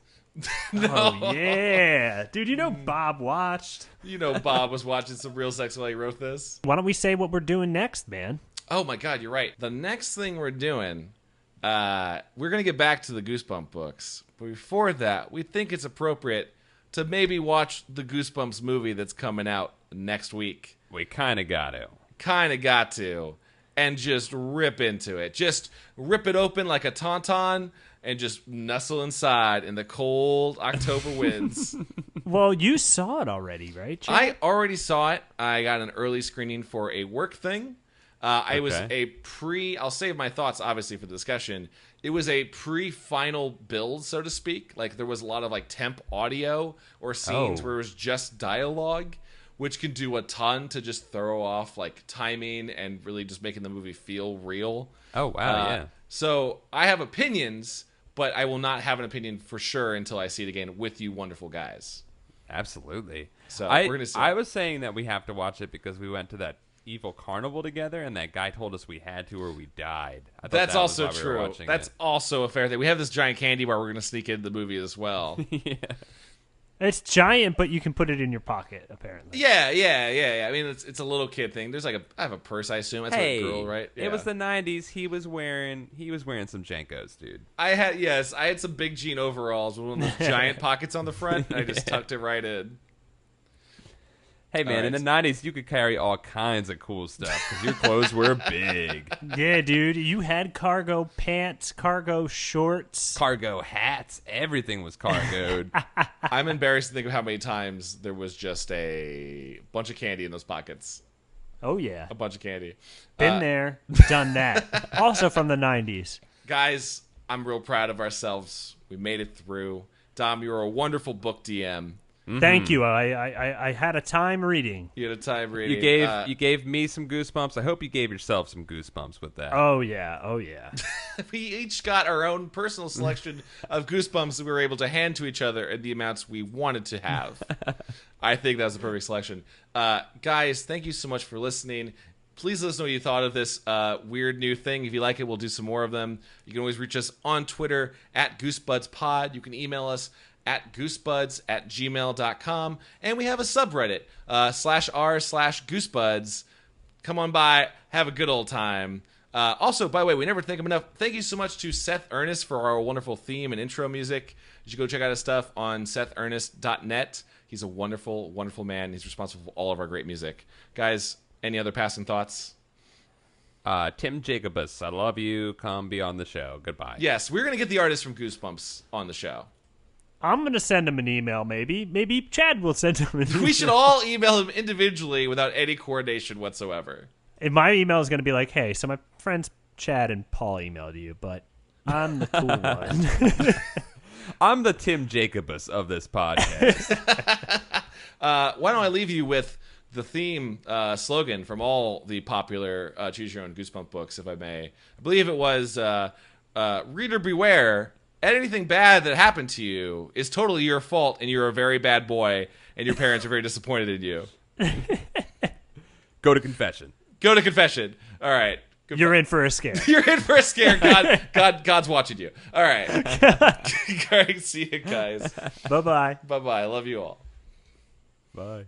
Oh yeah, dude. You know Bob watched.
You know, Bob was watching some real sex while he wrote this.
Why don't we say what we're doing next, man?
Oh my god, you're right. The next thing we're doing, we're gonna get back to the Goosebump books, but before that, we think it's appropriate to maybe watch the Goosebumps movie that's coming out next week.
We kind of got to.
And just rip into it. Just rip it open like a tauntaun and just nestle inside in the cold October winds.
Well, you saw it already, right, Jim?
I already saw it. I got an early screening for a work thing. I was I'll save my thoughts, obviously, for the discussion. It was a pre-final build, so to speak. Like, there was a lot of, like, temp audio or scenes where it was just dialogue, which can do a ton to just throw off, like, timing and really just making the movie feel real.
Oh, wow, yeah.
So, I have opinions, but I will not have an opinion for sure until I see it again with you wonderful guys.
Absolutely.
So,
we're
gonna see.
I was saying that we have to watch it because we went to that evil carnival together, and that guy told us we had to or we died. I thought
That's
that was
also
why we were
true.
watching
That's
it.
also a fair thing. We have this giant candy bar we're going to sneak into the movie as well.
Yeah.
It's giant, but you can put it in your pocket, apparently.
Yeah. I mean, it's a little kid thing. There's like I have a purse, I assume. That's
Hey,
a girl, right?
It was the 90s. He was wearing some Jenkos, dude.
I had some big jean overalls with one of those giant pockets on the front, and I just tucked it right in.
Hey, man, in the 90s, you could carry all kinds of cool stuff because your clothes were big.
Yeah, dude. You had cargo pants, cargo shorts.
Cargo hats. Everything was cargoed.
I'm embarrassed to think of how many times there was just a bunch of candy in those pockets.
Oh, yeah.
A bunch of candy.
Been there, done that. Also from the 90s.
Guys, I'm real proud of ourselves. We made it through. Dom, you were a wonderful book DM.
Mm-hmm.
Thank you. I had a time reading.
You had a time reading.
You gave me some goosebumps. I hope you gave yourself some goosebumps with that.
Oh, yeah.
We each got our own personal selection of Goosebumps that we were able to hand to each other at the amounts we wanted to have. I think that was the perfect selection. Guys, thank you so much for listening. Please let us know what you thought of this weird new thing. If you like it, we'll do some more of them. You can always reach us on Twitter at GoosebuddsPod. You can email us at goosebuds@gmail.com. And we have a subreddit, /r/goosebuds. Come on by. Have a good old time. Also, by the way, we never thank him enough. Thank you so much to Seth Ernest for our wonderful theme and intro music. You should go check out his stuff on sethernest.net. He's a wonderful, wonderful man. He's responsible for all of our great music. Guys, Any other passing thoughts?
Tim Jacobus, I love you. Come be on the show. Goodbye.
Yes, we're going to get the artist from Goosebumps on the show.
I'm going to send him an email, maybe. Maybe Chad will send him an email.
We should all email him individually without any coordination whatsoever.
And my email is going to be like, hey, so my friends Chad and Paul emailed you, but I'm the cool one.
I'm the Tim Jacobus of this podcast.
Why don't I leave you with the theme slogan from all the popular Choose Your Own Goosebump books, if I may. I believe it was Reader Beware. Anything bad that happened to you is totally your fault, and you're a very bad boy, and your parents are very disappointed in you.
Go to confession.
Go to confession. All right. Goodbye.
You're in for a scare.
You're in for a scare. God's watching you. All right. All right. See you guys.
Bye-bye.
Bye-bye. I love you all.
Bye.